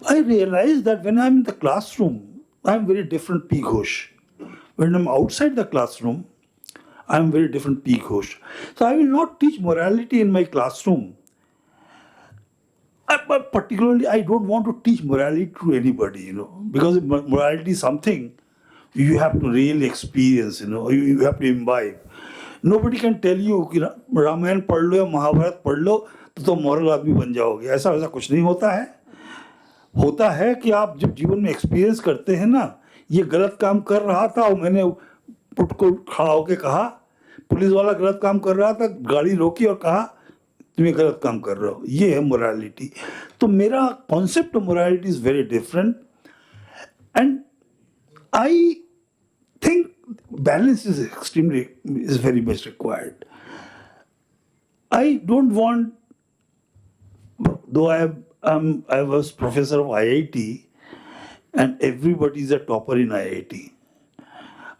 I realized that when I'm in the classroom, I'm very different P. Ghosh. When I'm outside the classroom, I'm very different P. Ghosh. So I will not teach morality in my classroom. But particularly, I don't want to teach morality to anybody, because morality is something you have to really experience, you have to imbibe. Nobody can tell you कि रामायण पढ़ लो या महाभारत पढ़ लो तो moral आदमी बन जाओगे. ऐसा वैसा कुछ नहीं होता है. होता है कि आप जब जीवन में एक्सपीरियंस करते हैं ना, ये गलत काम कर रहा था और मैंने उठ को खड़ा होकर कहा, पुलिस वाला गलत काम कर रहा था, गाड़ी रोकी और कहा तुम ये गलत काम कर रहे हो. ये है मोरालिटी. तो मेरा concept of morality is very different and I think balance is very much required. I don't want, though I was professor of IIT and everybody is a topper in IIT.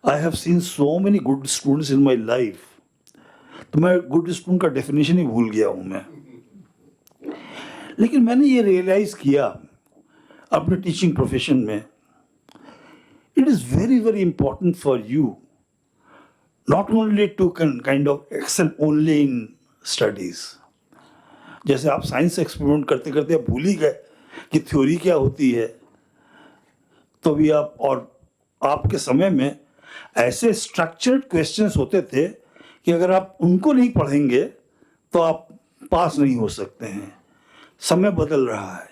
I have seen so many good students in my life. तो मैं good student का definition ही भूल गया हूँ मैं. लेकिन मैंने ये रियलाइज किया अपने टीचिंग प्रोफेशन में, it is very, very important for you not only to kind of excel only in studies. जैसे आप साइंस एक्सपेरिमेंट करते करते आप भूल ही गए कि थ्योरी क्या होती है, तो भी आप और आपके समय में ऐसे स्ट्रक्चर्ड क्वेश्चंस होते थे कि अगर आप उनको नहीं पढ़ेंगे तो आप पास नहीं हो सकते हैं. समय बदल रहा है,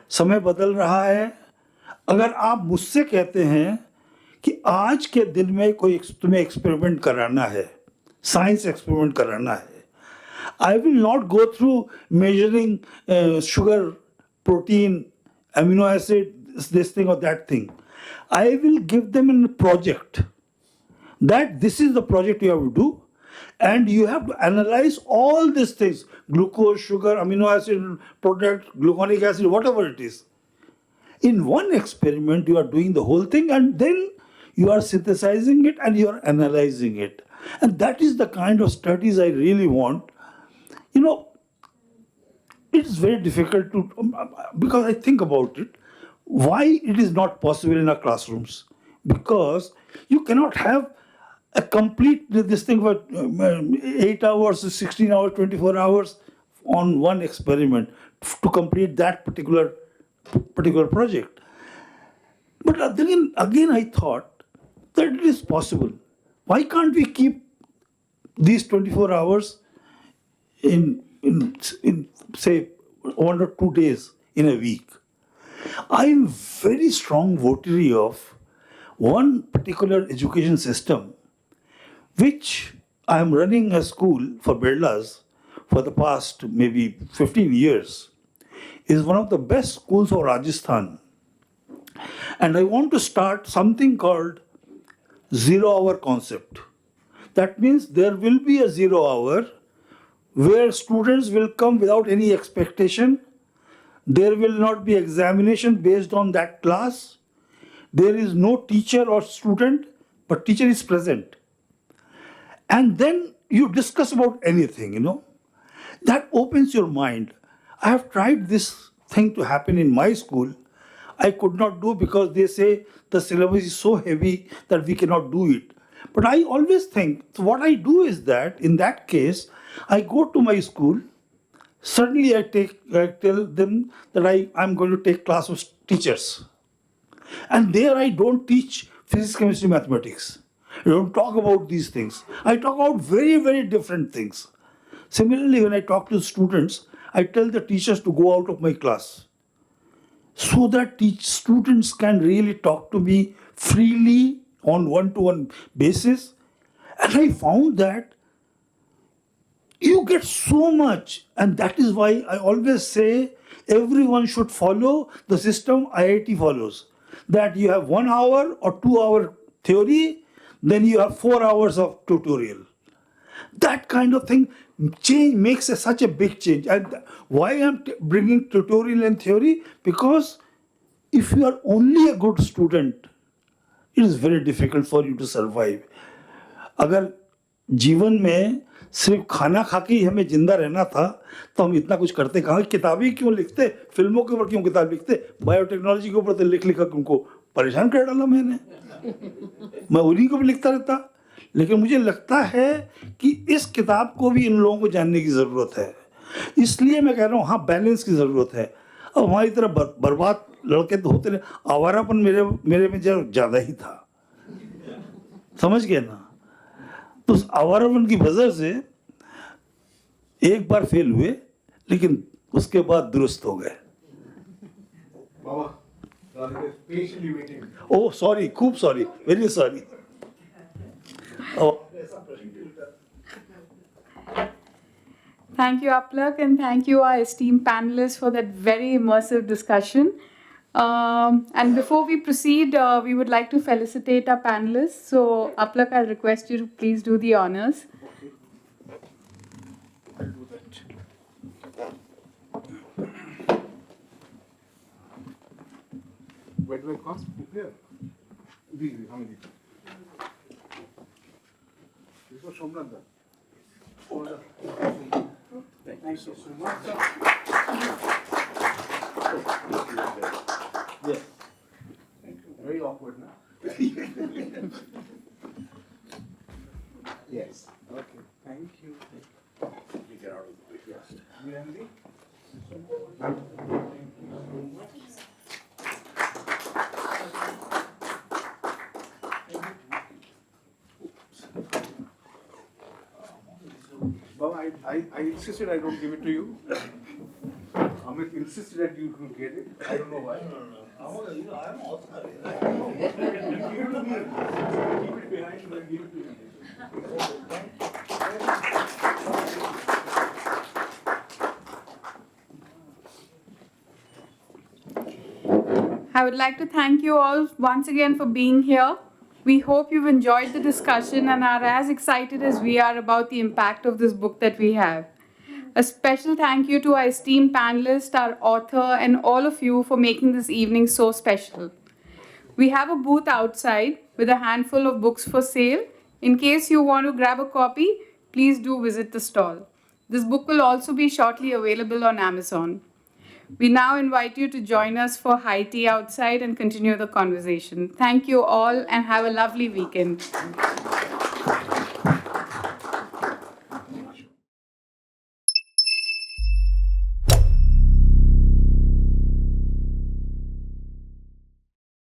समय बदल रहा है. अगर आप मुझसे कहते हैं कि आज के दिन में कोई तुम्हें एक्सपेरिमेंट कराना है, साइंस एक्सपेरिमेंट कराना है, I will not go through measuring sugar, protein, amino acid, this thing or that thing. I will give them a project that this is the project you have to do and you have to analyze all these things, glucose, sugar, amino acid, product, gluconic acid, whatever it is. In one experiment, you are doing the whole thing and then you are synthesizing it and you are analyzing it. And that is the kind of studies I really want. It is very difficult to, because I think about it, why it is not possible in our classrooms. Because you cannot have a complete, this thing for 8 hours, 16 hours, 24 hours on one experiment. to complete that particular project. But then again, I thought that it is possible. Why can't we keep these 24 hours in say 1 or 2 days in a week? I am very strong votary of one particular education system, which I am running a school for Birlas for the past maybe 15 years, is one of the best schools of Rajasthan. And I want to start something called 0 hour concept. That means there will be a 0 hour where students will come without any expectation. There will not be examination based on that class. There is no teacher or student, but teacher is present. And then you discuss about anything. That opens your mind. I have tried this thing to happen in my school. I could not do because they say the syllabus is so heavy that we cannot do it. But I always think, so what I do is that, in that case, I go to my school. Suddenly I tell them that I'm going to take class of teachers. And there I don't teach physics, chemistry, mathematics. I don't talk about these things. I talk about very, very different things. Similarly, when I talk to students, I tell the teachers to go out of my class so that students can really talk to me freely on one-to-one basis. And I found that you get so much, and that is why I always say everyone should follow the system IIT follows. That you have 1 hour or 2 hour theory, then you have 4 hours of tutorial. That kind of thing makes such a big change. And why I'm bringing tutorial and theory? Because if you are only a good student, it is very difficult for you to survive. अगर जीवन में सिर्फ खाना खा के ही हमें जिंदा रहना था तो हम इतना कुछ करते कहाँ? किताबें क्यों लिखते, फिल्मों के ऊपर क्यों किताब लिखते, बायोटेक्नोलॉजी के ऊपर तो लिख लिखा उनको परेशान कर डाला मैंने। मैं उन्हीं को भी लिखता रहता। लेकिन मुझे लगता है कि इस किताब को भी इन लोगों को जानने की ज़रूरत है। इसलिए मैं कह रहा हूँ, हाँ, बैलेंस की ज़रूरत है। अब हमारी तरह बर्बाद लड़के तो होते रहे, आवारापन मेरे में ज़्यादा ही था, समझ गए ना? तो उस आवारापन की वजह से एक बार फेल हुए, लेकिन उसके बाद दुरुस्त हो गए। ओह सॉरी, खूब sorry, very sorry. Thank you, Aplak, and thank you, our esteemed panelists, for that very immersive discussion. And before we proceed, we would like to felicitate our panelists. So, Aplak, I'll request you to please do the honors. I'll do that. Where do I cross? Here. How many? This was Somnanda. Thank you so much. Yes. Thank you. Very awkward now. Yes. Okay. Thank you. We get out of the way first. You Andy? Thank you so much. Baba, I insisted I don't give it to you. Amit insisted that you could get it. I don't know why. I'm also give it to me. Keep it behind you and give it to me. I would like to thank you all once again for being here. We hope you've enjoyed the discussion and are as excited as we are about the impact of this book that we have. A special thank you to our esteemed panelists, our author, and all of you for making this evening so special. We have a booth outside with a handful of books for sale. In case you want to grab a copy, please do visit the stall. This book will also be shortly available on Amazon. We now invite you to join us for high tea outside and continue the conversation. Thank you all and have a lovely weekend.